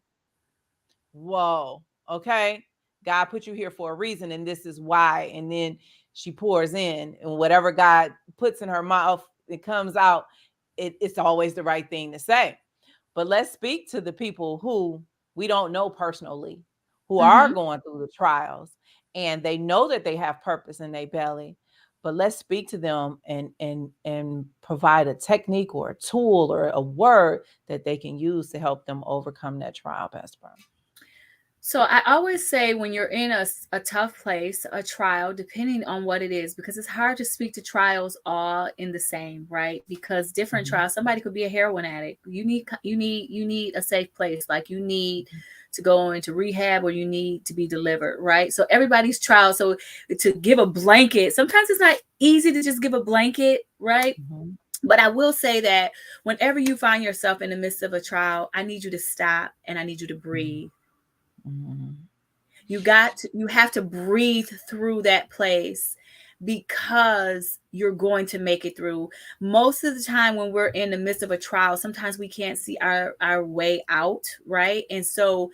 okay. God put you here for a reason, and this is why. And then she pours in, and whatever God puts in her mouth, it comes out. It's always the right thing to say. But let's speak to the people who we don't know personally, who are Mm-hmm. going through the trials, and they know that they have purpose in their belly. But let's speak to them and provide a technique or a tool or a word that they can use to help them overcome that trial, Pastor Brown. So I always say when you're in a tough place, a trial, depending on what it is, because it's hard to speak to trials all in the same, right? Because different Mhm. trials, somebody could be a heroin addict. You need a safe place, like you need to go into rehab or you need to be delivered, right? So everybody's trial. So to give a blanket, sometimes it's not easy to just give a blanket, right? Mhm. But I will say that whenever you find yourself in the midst of a trial, I need you to stop and I need you to breathe. Mhm. You have to breathe through that place because you're going to make it through. Most of the time when we're in the midst of a trial, sometimes we can't see our way out, right? And so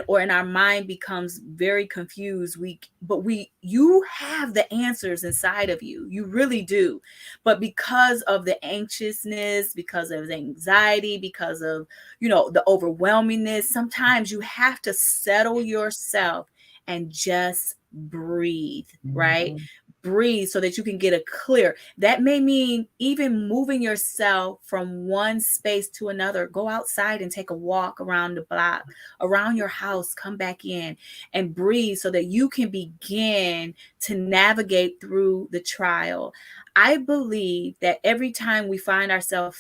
or in our mind becomes very confused. We you have the answers inside of you. You really do. But because of the anxiousness, because of the anxiety, because of the overwhelmingness, sometimes you have to settle yourself and just breathe, right? Mhm. Breathe so that you can get a clear. That may mean even moving yourself from one space to another. Go outside and take a walk around the block, around your house, come back in and breathe so that you can begin to navigate through the trial. I believe that every time we find ourselves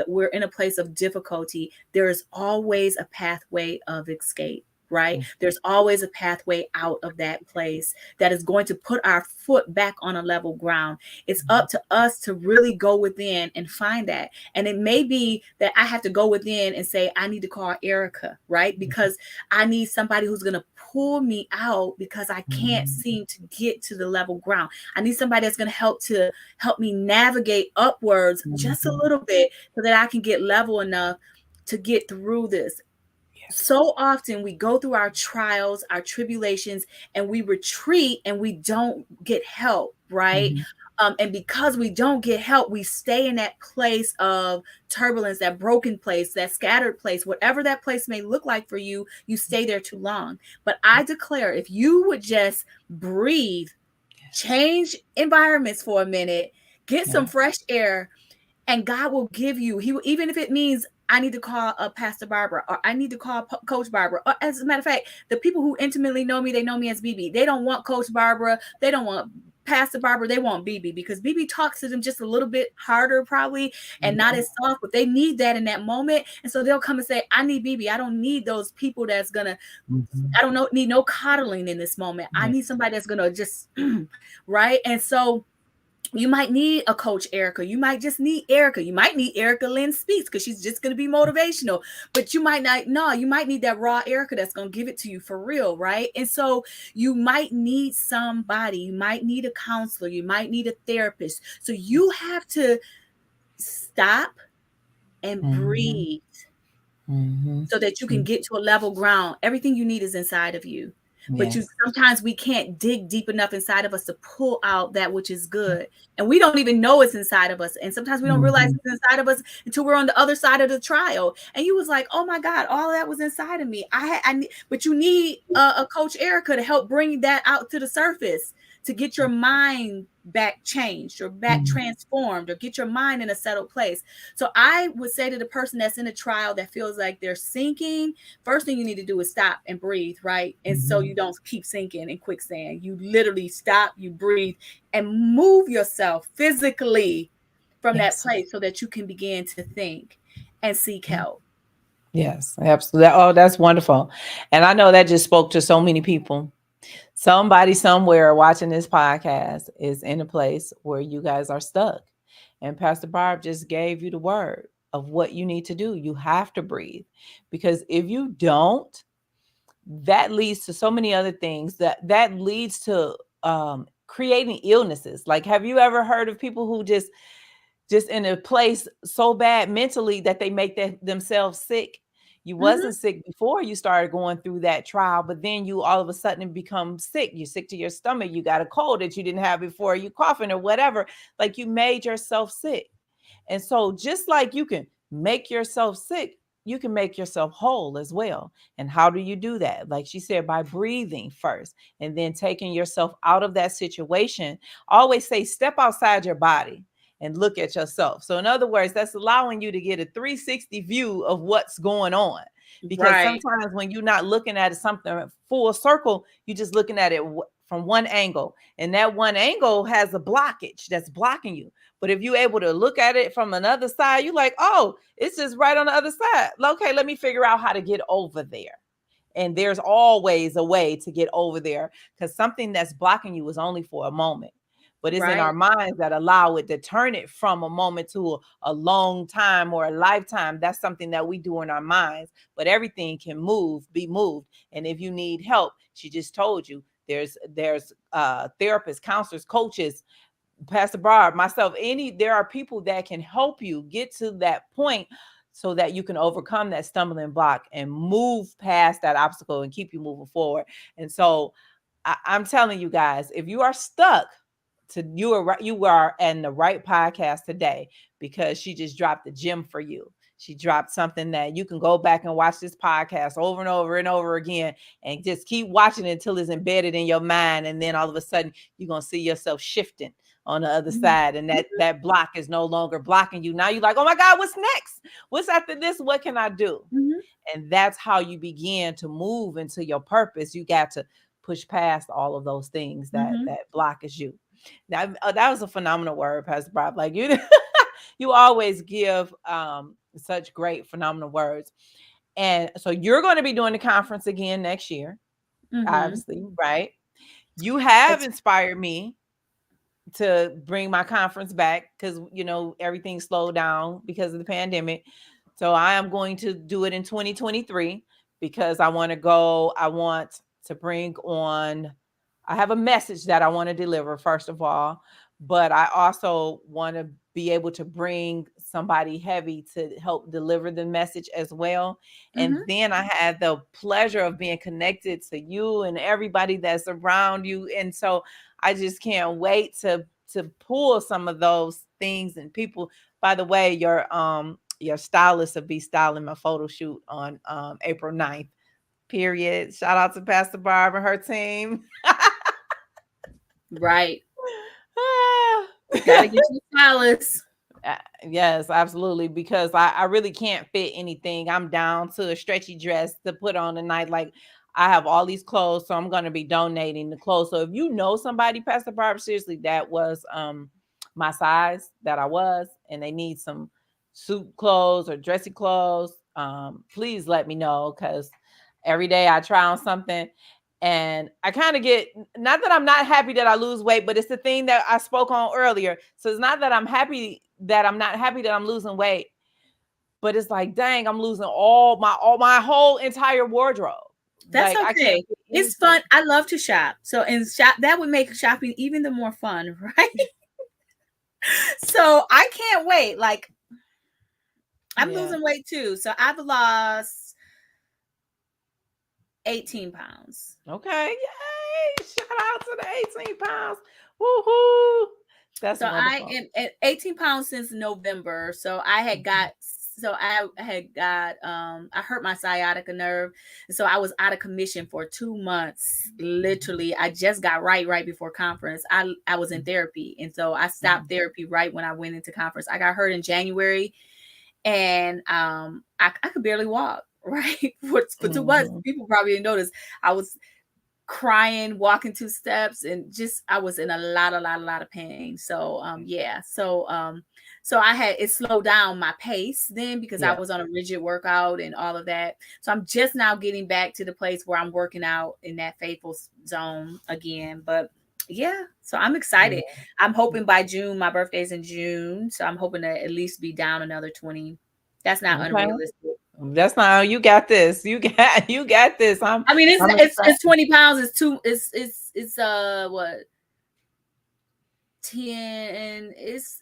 we're in a place of difficulty, there is always a pathway of escape, right? Mhm. There's always a pathway out of that place that is going to put our foot back on a level ground. It's up to us to really go within and find that. And it may be that I have to go within and say, I need to call Erica, right? Because I need somebody who's going to pull me out because I can't Mhm. seem to get to the level ground. I need somebody that's going to help me navigate upwards just a Mhm. little bit so that I can get level enough to get through this. Yes. So often we go through our trials, our tribulations, and we retreat and we don't get help, right? Mhm. And because we don't get help, we stay in that place of turbulence, that broken place, that scattered place, whatever that place may look like for you, you stay there too long. But I declare, if you would just breathe, Yes. change environments for a minute, get some Yeah. fresh air, and God will give you. He will, even if it means I need to call Pastor Barbara or I need to call Coach Barbara. Or as a matter of fact, the people who intimately know me, they know me as BB. They don't want Coach Barbara. They don't want Pastor Barbara. They want BB because BB talks to them just a little bit harder, probably, and not Mhm. as soft. But they need that in that moment, and so they'll come and say, "I need BB. I don't need those people that's gonna. Mhm. I don't know, need no coddling in this moment. I Yeah. need somebody that's gonna just right." And so you might need a coach Erica. You might just need Erica. You might need Erica Lynn Speaks because she's just going to be motivational. But you might not. No, you might need that raw Erica that's going to give it to you for real, right? And so you might need somebody. You might need a counselor. You might need a therapist. So you have to stop and Mhm. breathe Mhm. so that you can Mhm. get to a level ground. Everything you need is inside of you. But Yes. sometimes we can't dig deep enough inside of us to pull out that which is good, and we don't even know it's inside of us. And sometimes we don't realize Mhm. it's inside of us until we're on the other side of the trial. And you was like, "Oh my God, all that was inside of me." But you need a coach, Erica, to help bring that out to the surface, to get your mind back changed or back Mhm. transformed, or get your mind in a settled place. So I would say to the person that's in a trial that feels like they're sinking, first thing you need to do is stop and breathe, right? And so you Mhm. don't keep sinking in quicksand. You literally stop, you breathe, and move yourself physically from that Yes. place so that you can begin to think and seek help. Yes, absolutely. Oh, that's wonderful. And I know that just spoke to so many people. Somebody somewhere watching this podcast is in a place where you guys are stuck. And Pastor Barb just gave you the word of what you need to do. You have to breathe, because if you don't, that leads to so many other things, that leads to creating illnesses. Like, have you ever heard of people who just in a place so bad mentally that they make themselves sick? You Mm-hmm. wasn't sick before you started going through that trial, but then you all of a sudden become sick. You're sick to your stomach. You got a cold that you didn't have before. You coughing or whatever. Like, you made yourself sick. And so, just like you can make yourself sick, you can make yourself whole as well. And how do you do that? Like she said, by breathing first and then taking yourself out of that situation. Always say, step outside your body and look at yourself. So, in other words, that's allowing you to get a 360 view of what's going on. Because Right, sometimes when you're not looking at it something full circle, you're just looking at it from one angle. And that one angle has a blockage that's blocking you. But if you're able to look at it from another side, you're like, oh, it's just right on the other side. Okay, let me figure out how to get over there. And there's always a way to get over there, because something that's blocking you is only for a moment. But it's in our right, minds that allow it to turn it from a moment to a long time or a lifetime. That's something that we do in our minds. But everything can be moved. And if you need help, she just told you there's therapists, counselors, coaches, Pastor Barb, myself, there are people that can help you get to that point so that you can overcome that stumbling block and move past that obstacle and keep you moving forward. And so I'm telling you guys, if you are stuck, you are in the right podcast today, because she just dropped the gem for you. She dropped something that you can go back and watch this podcast over and over and over again, and just keep watching it until it's embedded in your mind. And then all of a sudden you're going to see yourself shifting on the other mhm, side, and that block is no longer blocking you. Now you're like, oh my God, what's next? What's after this? What can I do? mhm, And that's how you begin to move into your purpose. You got to push past all of those things mhm. that blockage you. Now, that was a phenomenal word, Pastor Bob. Like, you you always give such great phenomenal words. And so you're going to be doing the conference again next year, Mhm. obviously, right? You have That's inspired me to bring my conference back, because everything slowed down because of the pandemic. So I am going to do it in 2023, because I want to bring on, I have a message that I want to deliver first of all, but I also want to be able to bring somebody heavy to help deliver the message as well. And mhm. then I had the pleasure of being connected to you and everybody that's around you. And so I just can't wait to pull some of those things and people. By the way, your stylist will be styling my photo shoot on April 9th. Period. Shout out to Pastor Barb and her team. Right. Gotta get you flowers. Uh, yes, absolutely. Because I really can't fit anything. I'm down to a stretchy dress to put on tonight. Like, I have all these clothes, so I'm gonna be donating the clothes. So if you know somebody, Pastor Barb, seriously, that was my size that I was, and they need some suit clothes or dressy clothes, please let me know, because every day I try on something. And I kind of get, not that I'm not happy that I lose weight, but it's the thing that I spoke on earlier. So it's not that I'm happy that I'm not happy that I'm losing weight, but it's like, dang, I'm losing all my whole entire wardrobe. That's Like, I can't okay. fit It's anything. fun. I love to shop. So and shop that would make shopping even the more fun, right? So I can't wait. Like I'm Yeah. losing weight too. So I've lost 18 pounds. Okay. Yay. Shout out to the 18 pounds. Woohoo. That's So I wonderful. am at 18 pounds since November. So I hurt my sciatica nerve. And so I was out of commission for 2 months. Literally, I just got right before conference. I was in therapy. And so I stopped therapy right when I went into conference. I got hurt in January, and I could barely walk, right? For 2 months. Mhm. People probably didn't notice. I was crying, walking 2 steps, and just I was in a lot of pain. So so I had it slowed down my pace then because I Yeah. was on a rigid workout and all of that. So I'm just now getting back to the place where I'm working out in that faithful zone again. But yeah, so I'm excited. I'm hoping by June, my birthday's in June, so I'm hoping to at least be down another 20. That's not Okay. unrealistic. That's not, you got this. You got this. I mean, I'm it's 20 pounds. It's what 10. It's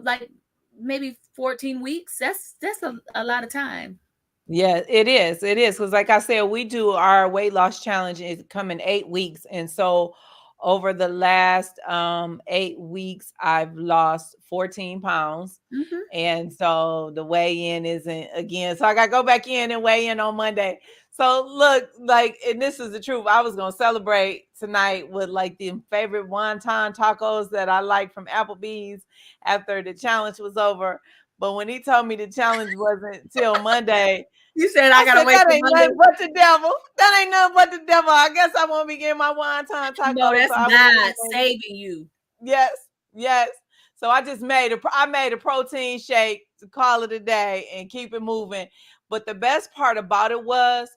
like maybe 14 weeks. That's a lot of time. Yeah, it is. It is. Because like I said, we do our weight loss challenge is coming 8 weeks. And so over the last 8 weeks, I've lost 14 pounds. Mm-hmm. And so the weigh-in isn't again. So I gotta go back in and weigh in on Monday. So look, like, and this is the truth. I was gonna celebrate tonight with like the favorite wonton tacos that I like from Applebee's after the challenge was over. But when he told me the challenge wasn't till Monday, You said I I gotta said, wait that till ain't Monday. nothing but the devil. That ain't nothing but the devil. I guess I won't be getting my wonton tacos. No, that's So I not saving you. yes, yes. So I just made a protein shake to call it a day and keep it moving. But the best part about it was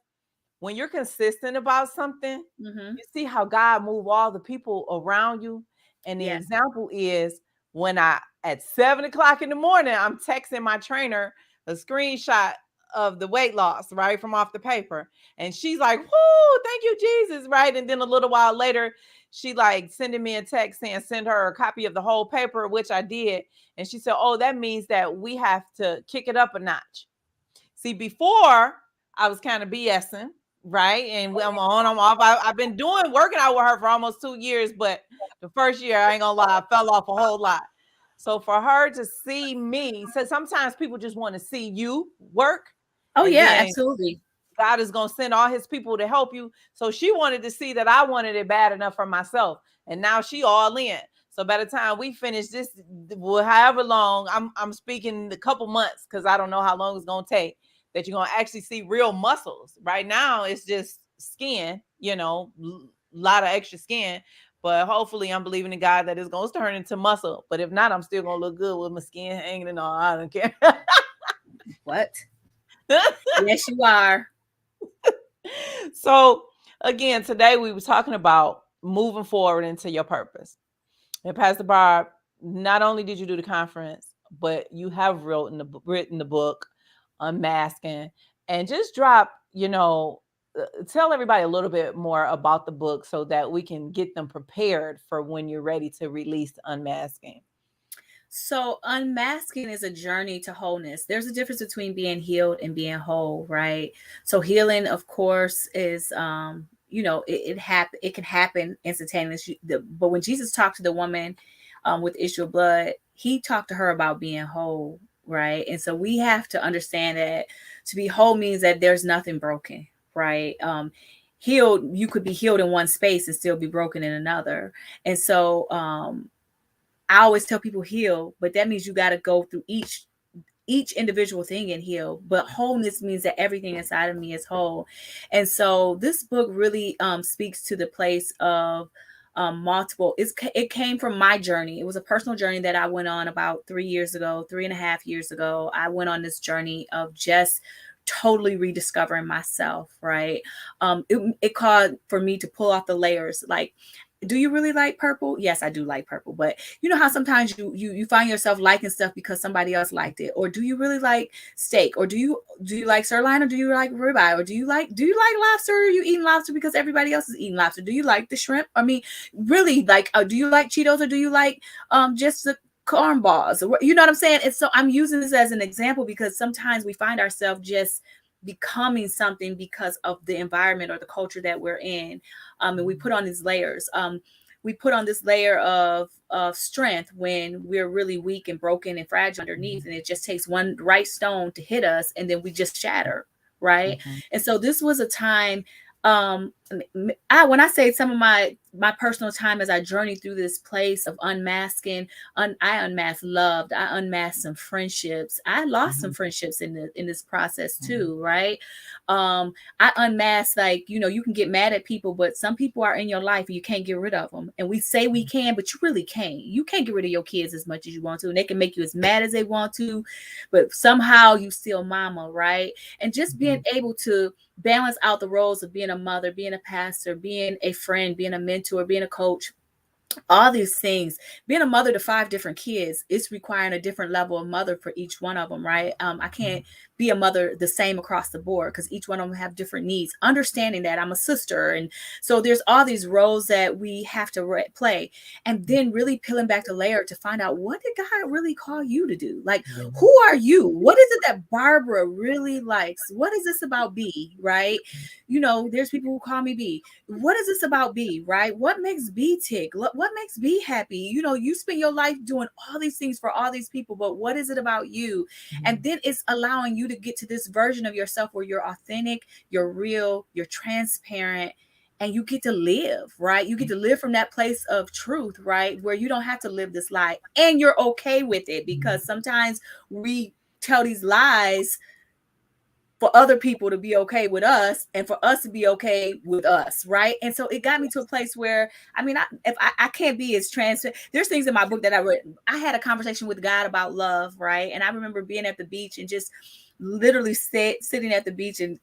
when you're consistent about something, Mm-hmm. you see how God move all the people around you. And the Yes. example is when I at 7 o'clock in the morning, I'm texting my trainer a screenshot of the weight loss, right, from off the paper. And she's like, whoo, thank you, Jesus, right? And then a little while later, she like sending me a text saying send her a copy of the whole paper, which I did. And she said, oh, that means that we have to kick it up a notch. See, before I was kind of BSing, right? And I'm on, I'm off. I've been working out with her for almost 2 years, but the first year, I ain't gonna lie, I fell off a whole lot. So for her to see me, so sometimes people just want to see you work. Oh And yeah, then absolutely. God is going to send all his people to help you. So she wanted to see that I wanted it bad enough for myself. And now she all in. So by the time we finish this, however long, I'm speaking a couple months because I don't know how long it's going to take that you're going to actually see real muscles. Right now, it's just skin, a lot of extra skin. But hopefully, I'm believing in God that it's going to turn into muscle. But if not, I'm still going to look good with my skin hanging and all. I don't care. What? Yes, you are. So again, today we were talking about moving forward into your purpose. And Pastor Barb, not only did you do the conference, but you have written the book, Unmasking, and just drop, tell everybody a little bit more about the book so that we can get them prepared for when you're ready to release Unmasking. So unmasking is a journey to wholeness. There's a difference between being healed and being whole, right? So healing, of course, is it can happen instantaneously. But when Jesus talked to the woman with issue of blood, he talked to her about being whole, right? And so we have to understand that to be whole means that there's nothing broken, right? Healed, you could be healed in one space and still be broken in another. And so I always tell people heal, but that means you got to go through each individual thing and heal. But wholeness means that everything inside of me is whole. And so this book really speaks to the place of multiple. It came from my journey. It was a personal journey that I went on about 3.5 years ago. I went on this journey of just totally rediscovering myself, right? It called for me to pull off the layers. Like, do you really like purple? Yes, I do like purple. But you know how sometimes you find yourself liking stuff because somebody else liked it? Or do you really like steak? Or do you like sirloin? Or do you like ribeye? Or do you like lobster? Or are you eating lobster because everybody else is eating lobster? Do you like the shrimp? I mean, really, like, do you like Cheetos? Or do you like just the corn balls? You know what I'm saying? And so I'm using this as an example because sometimes we find ourselves just becoming something because of the environment or the culture that we're in. And we put on these layers. We put on this layer of strength when we're really weak and broken and fragile underneath, and it just takes one right stone to hit us, and then we just shatter, right? Mhm. And so this was a time, when I say some of my personal time as I journeyed through this place of unmasking, I unmasked loved, I unmasked some friendships, I lost some Mhm. friendships in this process Mhm. too, right? I unmasked, like, you can get mad at people, but some people are in your life and you can't get rid of them. And we say we can, but you really can't. You can't get rid of your kids as much as you want to, and they can make you as mad as they want to, but somehow you still mama, right? And just being Mhm. able to balance out the roles of being a mother, being a pastor, being a friend, being a mentor, being a coach, all these things. Being a mother to 5 different kids, it's requiring a different level of mother for each one of them, right? I can't be a mother the same across the board because each one of them have different needs. Understanding that I'm a sister, and so there's all these roles that we have to play, and then really peeling back the layer to find out, what did God really call you to do? Like, Yeah. who are you? What is it that Barbara really likes? What is this about B, right? There's people who call me B. What is this about B, right? What makes B tick? What makes B happy? You spend your life doing all these things for all these people, but what is it about you? And then it's allowing you to get to this version of yourself where you're authentic, you're real, you're transparent, and you get to live, right? You get to live from that place of truth, right? Where you don't have to live this lie, and you're okay with it, because sometimes we tell these lies for other people to be okay with us and for us to be okay with us, right? And so it got me to a place where, if I can't be as transparent. There's things in my book that I read. I had a conversation with God about love, right? And I remember being at the beach and just literally sitting at the beach, and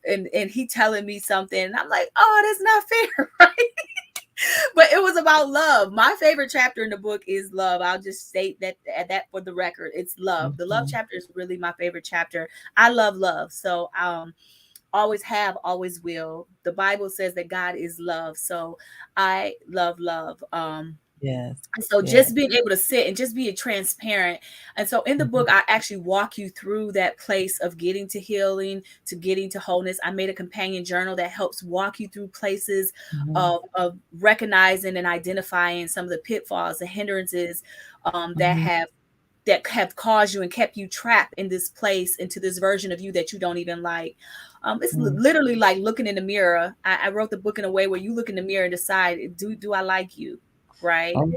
he telling me something, and I'm like, oh, that's not fair, right? But it was about love. My favorite chapter in the book is love. I'll just state that for the record. It's love. The love Mhm. chapter is really my favorite chapter. I love love. So always have, always will. The Bible says that God is love. So I love love. Yes. And so Yes. just being able to sit and just be transparent. And so in the book, Mhm. I actually walk you through that place of getting to healing, to getting to wholeness. I made a companion journal that helps walk you through places Mhm. of recognizing and identifying some of the pitfalls, the hindrances that Mhm. have caused you and kept you trapped in this place, into this version of you that you don't even like. It's Mhm. literally like looking in the mirror. I wrote the book in a way where you look in the mirror and decide, do I like you, right? Oh,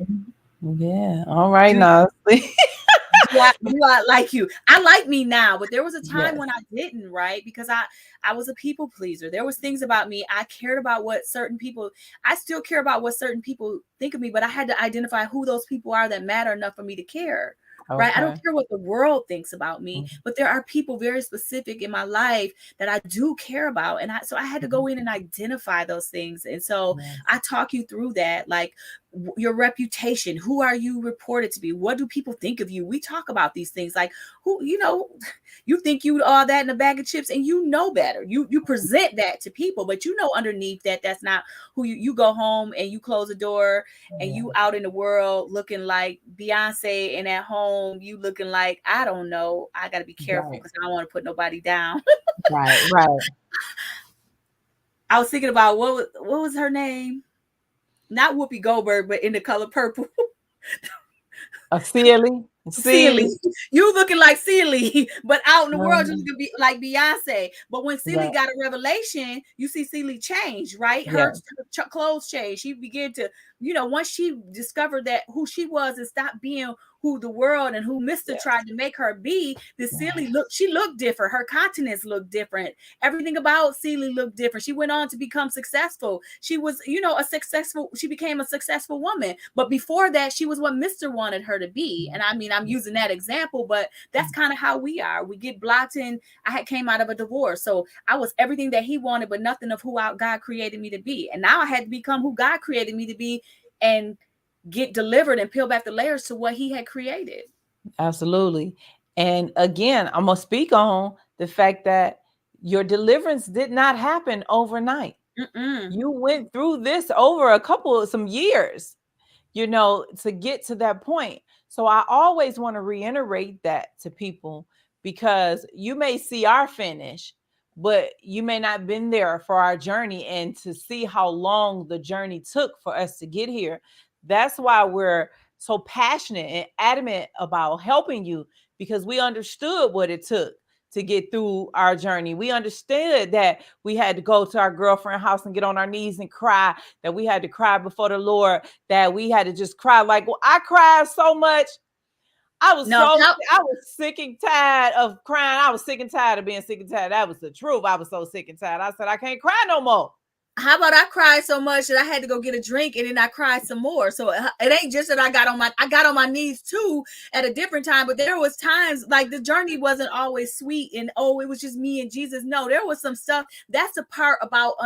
yeah. All right, Do now. do I like you? I like me now, but there was a time Yes. when I didn't, right? Because I was a people pleaser. There was things about me. I cared about what certain people, I still care about what certain people think of me, but I had to identify who those people are that matter enough for me to care. Right. I don't Okay. care what the world thinks about me, Mhm. but there are people very specific in my life that I do care about. And so I had to go in and identify those things. And so Yes. I talk you through that, like your reputation. Who are you reported to be? What do people think of you? We talk about these things, like, who, you think you all that in a bag of chips, and you know better. You present that to people, but underneath that, that's not who you go home and you close the door and Yeah. you out in the world looking like Beyonce, and at home you looking like, I don't know, I got to be careful Right. because I don't want to put nobody down. Right. Right. I was thinking about what was her name? Not Whoopi Goldberg, but in The Color Purple. A silly. Silly. Silly. You looking like Silly, but out in the world you Mhm. looking like Beyonce. But when Silly Right. got a revelation, you see Silly change, right? Her Yes. clothes change. She began to, once she discovered that who she was and stopped being who the world and who Mister Yes. tried to make her be, the Silly Yes. look, she looked different. Her countenance looked different. Everything about Silly looked different. She went on to become successful. She was, she became a successful woman. But before that, she was what Mister wanted her to be. And I'm using that example, but that's kind of how we are. We get blocked in. I had came out of a divorce. So I was everything that he wanted, but nothing of who God created me to be. And now I had to become who God created me to be and get delivered and peel back the layers to what he had created. Absolutely. And again, I'm going to speak on the fact that your deliverance did not happen overnight. Mm-mm. You went through this over some years, to get to that point. So I always want to reiterate that to people, because you may see our finish, but you may not have been there for our journey and to see how long the journey took for us to get here. That's why we're so passionate and adamant about helping you, because we understood what it took to get through our journey. We understood that we had to go to our girlfriend's house and get on our knees and cry, that we had to cry before the Lord, that we had to just cry. Like, well, I cried so much. I was sick and tired of crying. I was sick and tired of being sick and tired. That was the truth. I was so sick and tired. I said, I can't cry no more. How about I cried so much that I had to go get a drink and then I cried some more. So it ain't just that I got on my knees too at a different time, but there was times like the journey wasn't always sweet and it was just me and Jesus. No, there was some stuff. That's the part about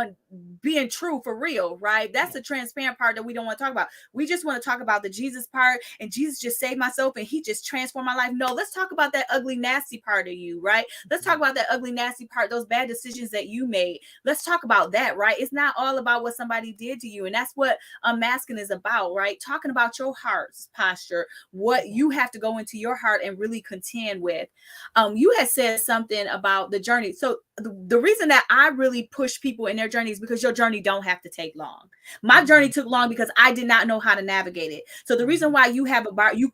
being true for real, right? That's the transparent part that we don't want to talk about. We just want to talk about the Jesus part, and Jesus just saved my soul and he just transformed my life. No, let's talk about that ugly, nasty part of you, right? Let's talk about that ugly, nasty part, those bad decisions that you made. Let's talk about that, right? It's not all about what somebody did to you. And that's what unmasking is about, right? Talking about your heart's posture, what you have to go into your heart and really contend with. You had said something about the journey. So the reason that I really push people in their journeys because your journey don't have to take long. My journey took long because I did not know how to navigate it. So the reason why you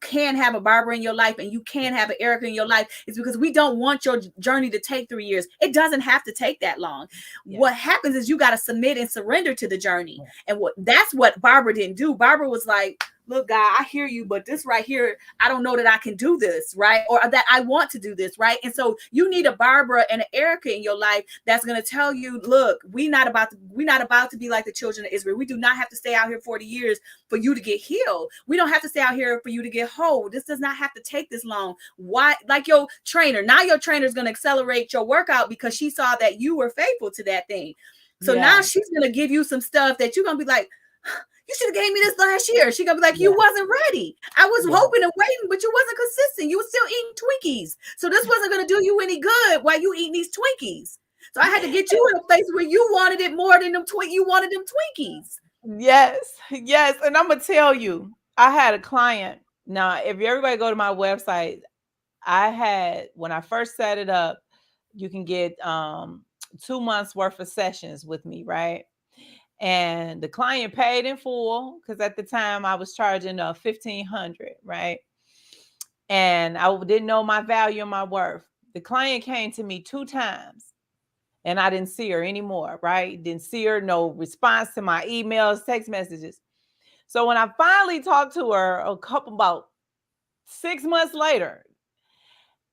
can have a Barbara in your life and you can have an Erica in your life is because we don't want your journey to take 3 years. It doesn't have to take that long. Yeah. What happens is you got to submit and surrender to the journey. And that's what Barbara didn't do. Barbara was like, look, God, I hear you, but this right here, I don't know that I can do this, right? Or that I want to do this, right? And so you need a Barbara and an Erica in your life that's going to tell you, look, we're not about to be like the children of Israel. We do not have to stay out here 40 years for you to get healed. We don't have to stay out here for you to get whole. This does not have to take this long. Why? Like your trainer. Now your trainer is going to accelerate your workout because she saw that you were faithful to that thing. So now she's going to give you some stuff that you're going to be like, you should have gave me this last year. She's going to be like, you wasn't ready. I was hoping and waiting, but you wasn't consistent. You were still eating Twinkies. So this wasn't going to do you any good while you eating these Twinkies. So I had to get you in a place where you wanted it more than you wanted them Twinkies. Yes. And I'm going to tell you, I had a client. Now, if everybody go to my website, when I first set it up, you can get 2 months worth of sessions with me, right? And the client paid in full because at the time I was charging $1,500, right? And I didn't know my value and my worth. The client came to me 2 times and I didn't see her anymore, right? Didn't see her, no response to my emails, text messages. So when I finally talked to her about 6 months later,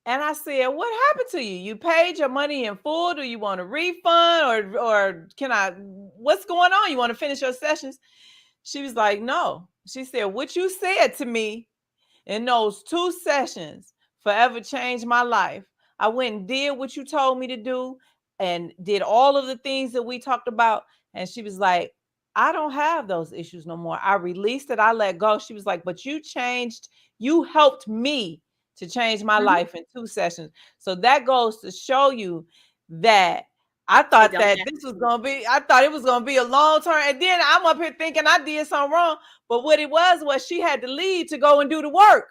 and I said, what happened to you? You paid your money in full? Do you want a refund or what's going on? You want to finish your sessions? She was like, no. She said, what you said to me in those 2 sessions forever changed my life. I went and did what you told me to do and did all of the things that we talked about. And she was like, I don't have those issues no more. I released it. I let go. She was like, but you helped me to change my life in 2 sessions. So that goes to show you that I thought that it was going to be a long term. And then I'm up here thinking I did something wrong. But what it was she had to leave to go and do the work.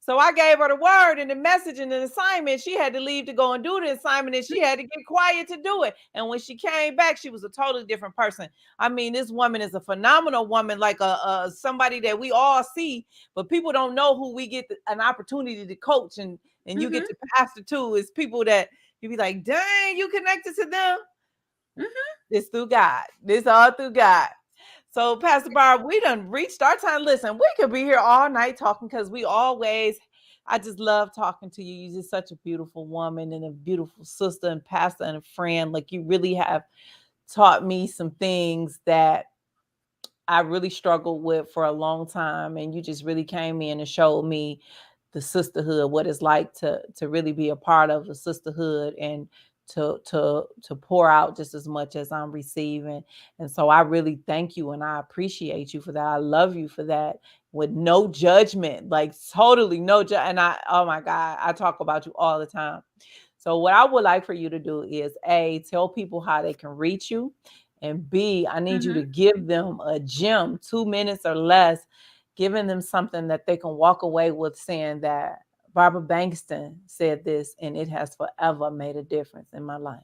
So I gave her the word and the message and the assignment. She had to leave to go and do the assignment, and she had to get quiet to do it. And when she came back, she was a totally different person. I mean, this woman is a phenomenal woman, like somebody that we all see, but people don't know who we get an opportunity to coach and you get to pastor to. Is people that you be like, dang, you connected to them. It's through God. This all through God. So, Pastor Barb, we done reached our time. Listen, we could be here all night talking because I just love talking to you. You're just such a beautiful woman and a beautiful sister and pastor and a friend. Like, you really have taught me some things that I really struggled with for a long time. And you just really came in and showed me the sisterhood, what it's like to really be a part of the sisterhood and to pour out just as much as I'm receiving. And so I really thank you and I appreciate you for that. I love you for that, with no judgment, like totally no judgment. And oh my God, I talk about you all the time. So what I would like for you to do is A, tell people how they can reach you, and B, I need you to give them a gem, 2 minutes or less, giving them something that they can walk away with saying that Barbara Bankston said this, and it has forever made a difference in my life.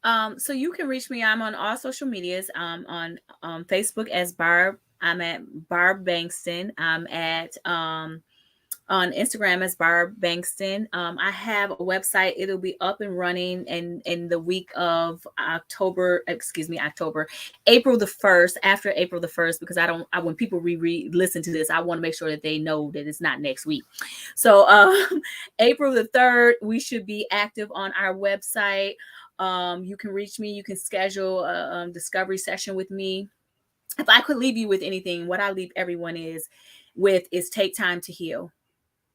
So you can reach me. I'm on all social medias. On Facebook as Barb. I'm at Barb Bankston. I'm at on Instagram as Barb Bankston. I have a website. It'll be up and running in the week of April the 1st, after April the 1st, because when people listen to this, I want to make sure that they know that it's not next week. So April the 3rd, we should be active on our website. You can reach me. You can schedule a discovery session with me. If I could leave you with anything, what I leave everyone is take time to heal.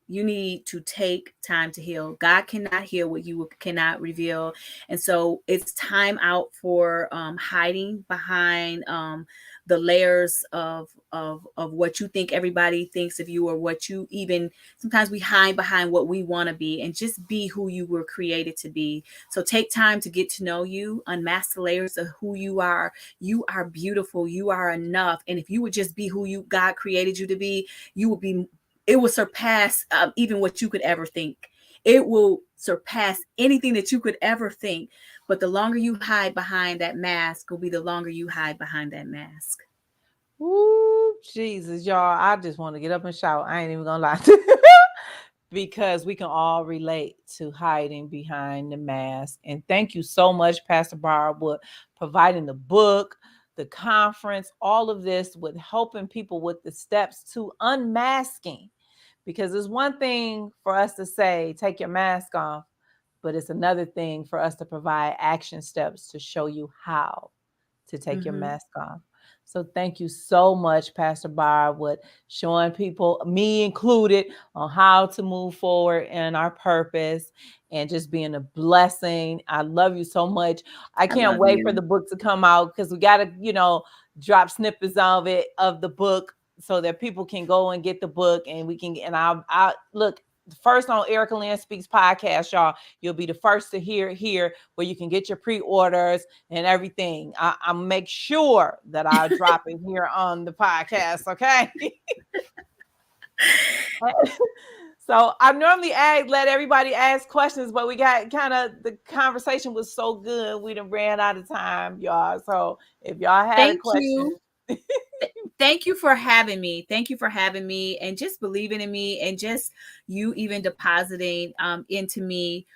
You need to take time to heal. God cannot heal what you cannot reveal. And so it's time out for hiding behind the layers of what you think everybody thinks of you, or what you even, sometimes we hide behind what we want to be, and just be who you were created to be. So take time to get to know you, unmask the layers of who you are. You are beautiful. You are enough. And if you would just be who God created you to be, you would be, it will surpass even what you could ever think. It will surpass anything that you could ever think. But the longer you hide behind that mask will be the longer you hide behind that mask. Ooh, Jesus, y'all. I just want to get up and shout. I ain't even gonna lie. Because we can all relate to hiding behind the mask. And thank you so much, Pastor Barb, with providing the book, the conference, all of this, with helping people with the steps to unmasking. Because it's one thing for us to say, take your mask off, but it's another thing for us to provide action steps to show you how to take your mask off. So thank you so much, Pastor Barb, with showing people, me included, on how to move forward in our purpose and just being a blessing. I love you so much. I can't wait for the book to come out, because we got to, drop snippets of it, of the book, so that people can go and get the book, and we can, and I'll look, first on Erica Lynn Speaks podcast, y'all. You'll be the first to hear it here, where you can get your pre-orders and everything. I'll make sure that I'll drop it here on the podcast, okay? So I normally let everybody ask questions, but we got the conversation was so good, we done ran out of time, y'all. So if y'all had a question. Thank you for having me. Thank you for having me, and just believing in me, and just you even depositing into me,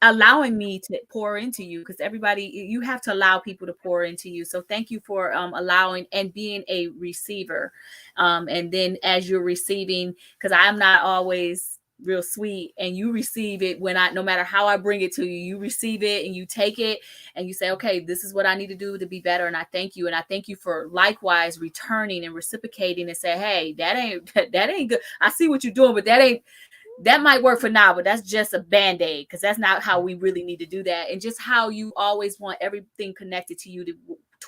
allowing me to pour into you, because you have to allow people to pour into you. So thank you for allowing and being a receiver. And then as you're receiving, because I'm not always real sweet, and you receive it no matter how I bring it to you, you receive it and you take it and you say, okay, this is what I need to do to be better. And I thank you. And I thank you for likewise returning and reciprocating and say, hey, that ain't good. I see what you're doing, but that might work for now, but that's just a band-aid, because that's not how we really need to do that. And just how you always want everything connected to you to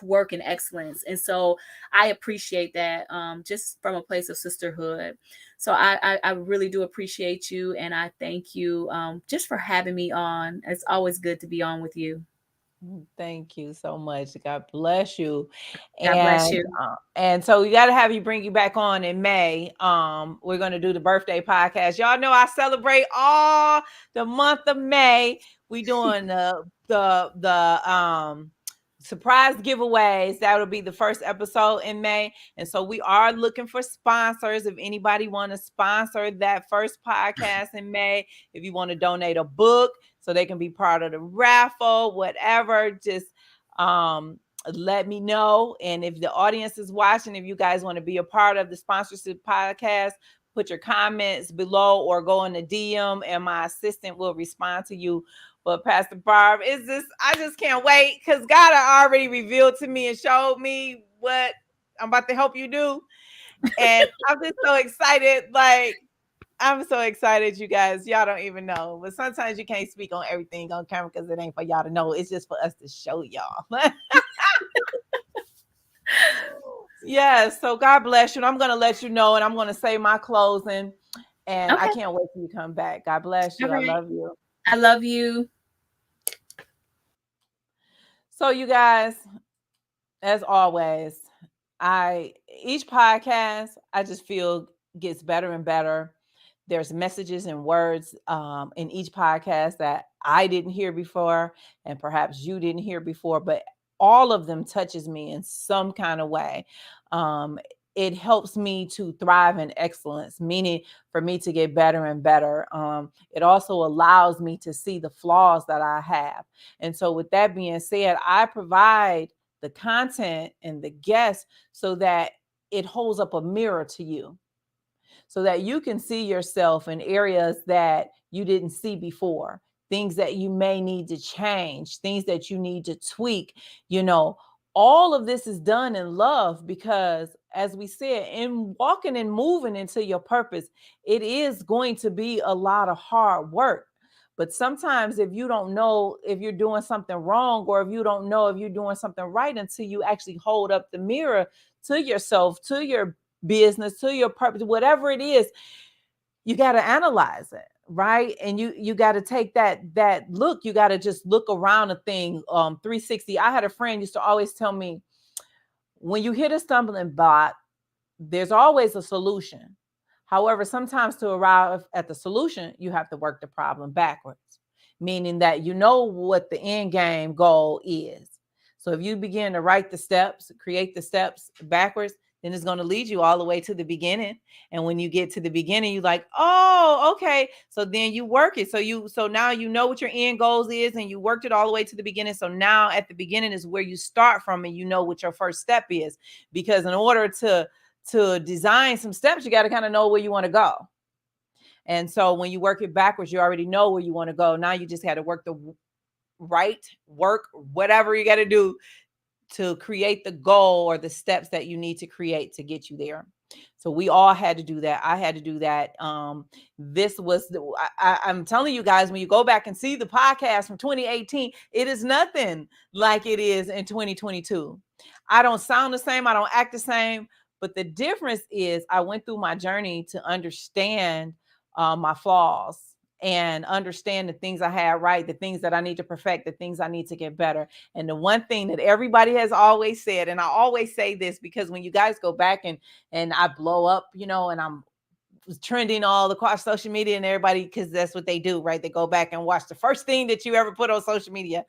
work in excellence. And so I appreciate that, just from a place of sisterhood. So I really do appreciate you, and I thank you just for having me on. It's always good to be on with you. Thank you so much. God bless you. God bless you. And so we got to have you, bring you back on in May. We're going to do the birthday podcast. Y'all know I celebrate all the month of May. We doing the surprise giveaways. That will be the first episode in May. And so we are looking for sponsors. If anybody want to sponsor that first podcast in May, if you want to donate a book so they can be part of the raffle, whatever, just let me know. And if the audience is watching, if you guys want to be a part of the sponsorship podcast, put your comments below or go in the DM, and my assistant will respond to you. But Pastor Barb, I just can't wait, because God already revealed to me and showed me what I'm about to help you do. And I'm just so excited. I'm so excited, you guys. Y'all don't even know. But sometimes you can't speak on everything on camera, because it ain't for y'all to know. It's just for us to show y'all. Yes. So God bless you. And I'm going to let you know, and I'm going to say my closing. And I can't wait till you come back. God bless you. Right. I love you. I love you. So you guys, as always, each podcast, I just feel gets better and better. there's messages and words in each podcast that I didn't hear before, and perhaps you didn't hear before, but all of them touches me in some kind of way. It helps me to thrive in excellence, meaning for me to get better and better. It also allows me to see the flaws that I have. And so with that being said, I provide the content and the guests so that it holds up a mirror to you, so that you can see yourself in areas that you didn't see before, things that you may need to change, things that you need to tweak. All of this is done in love because, as we said, in walking and moving into your purpose, it is going to be a lot of hard work. But sometimes if you don't know if you're doing something wrong, or if you don't know if you're doing something right until you actually hold up the mirror to yourself, to your business, to your purpose, whatever it is, you got to analyze it, right? And you got to take that look. You got to just look around a thing 360. I had a friend used to always tell me, when you hit a stumbling block, there's always a solution. However, sometimes to arrive at the solution, you have to work the problem backwards, meaning that you know what the end game goal is. So if you begin to write the steps, create the steps backwards, then it's going to lead you all the way to the beginning. And when you get to the beginning, you're like, oh, okay. So then you work it. So now you know what your end goals is, and you worked it all the way to the beginning. So now at the beginning is where you start from, and you know what your first step is. Because in order to design some steps, you got to kind of know where you want to go. And so when you work it backwards, you already know where you want to go. Now you just had to work whatever you got to do to create the goal or the steps that you need to create to get you there. So we all had to do that. I had to do that. I'm telling you guys, when you go back and see the podcast from 2018, it is nothing like it is in 2022. I don't sound the same. I don't act the same. But the difference is I went through my journey to understand my flaws and understand the things I had right, the things that I need to perfect, the things I need to get better. And the one thing that everybody has always said, and I always say this because when you guys go back and I blow up, and I'm trending all across social media, and everybody, because that's what they do, right? They go back and watch the first thing that you ever put on social media,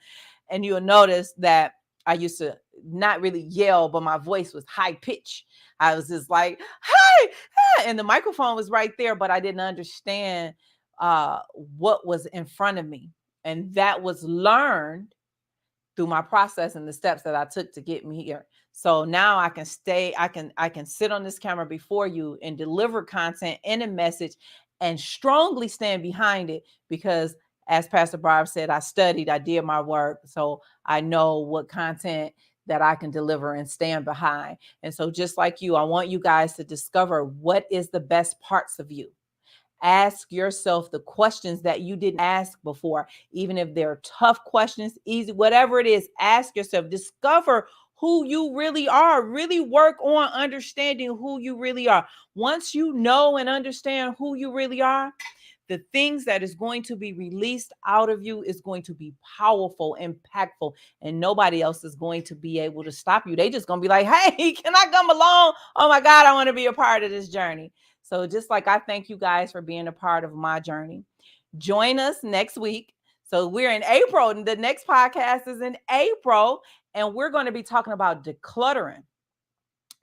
and you'll notice that I used to not really yell, but my voice was high pitch. I was just like, hey, and the microphone was right there, but I didn't understand what was in front of me. And that was learned through my process and the steps that I took to get me here. So now I can sit on this camera before you and deliver content and a message and strongly stand behind it, because as Pastor Barb said, I studied, I did my work. So I know what content that I can deliver and stand behind. And so just like you, I want you guys to discover what is the best parts of you. Ask yourself the questions that you didn't ask before, even if they're tough questions, easy, whatever it is, ask yourself, discover who you really are, really work on understanding who you really are. Once you know and understand who you really are, the things that is going to be released out of you is going to be powerful, impactful, and nobody else is going to be able to stop you. They just going to be like, hey, can I come along? Oh my God, I want to be a part of this journey. So just like I thank you guys for being a part of my journey. Join us next week. So we're in April, and the next podcast is in April, and we're going to be talking about decluttering.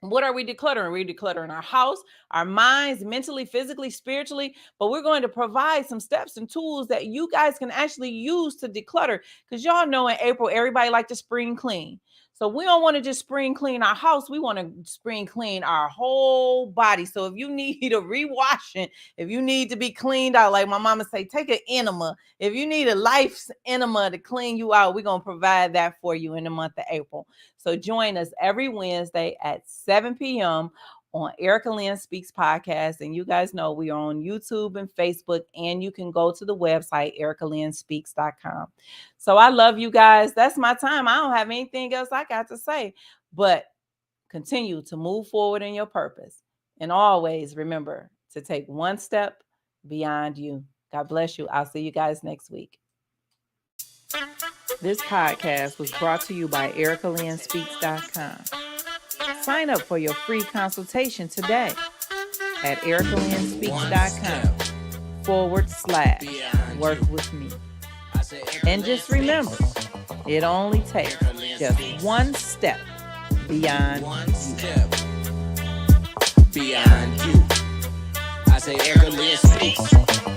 What are we decluttering? We're decluttering our house, our minds, mentally, physically, spiritually, but we're going to provide some steps and tools that you guys can actually use to declutter, because y'all know in April, everybody like to spring clean. So we don't want to just spring clean our house. We want to spring clean our whole body. So if you need a rewashing, if you need to be cleaned out, like my mama say, take an enema. If you need a life's enema to clean you out, we're going to provide that for you in the month of April. So join us every Wednesday at 7 p.m. on Erica Lynn Speaks podcast. And you guys know we are on YouTube and Facebook, and you can go to the website, ericalynnspeaks.com. So I love you guys. That's my time. I don't have anything else I got to say, but continue to move forward in your purpose. And always remember to take one step beyond you. God bless you. I'll see you guys next week. This podcast was brought to you by ericalynnspeaks.com. Sign up for your free consultation today at ericalynnspeaks.com. /work with me. And just remember, it only takes just one step beyond beyond you. I say Erica Lynn speaks.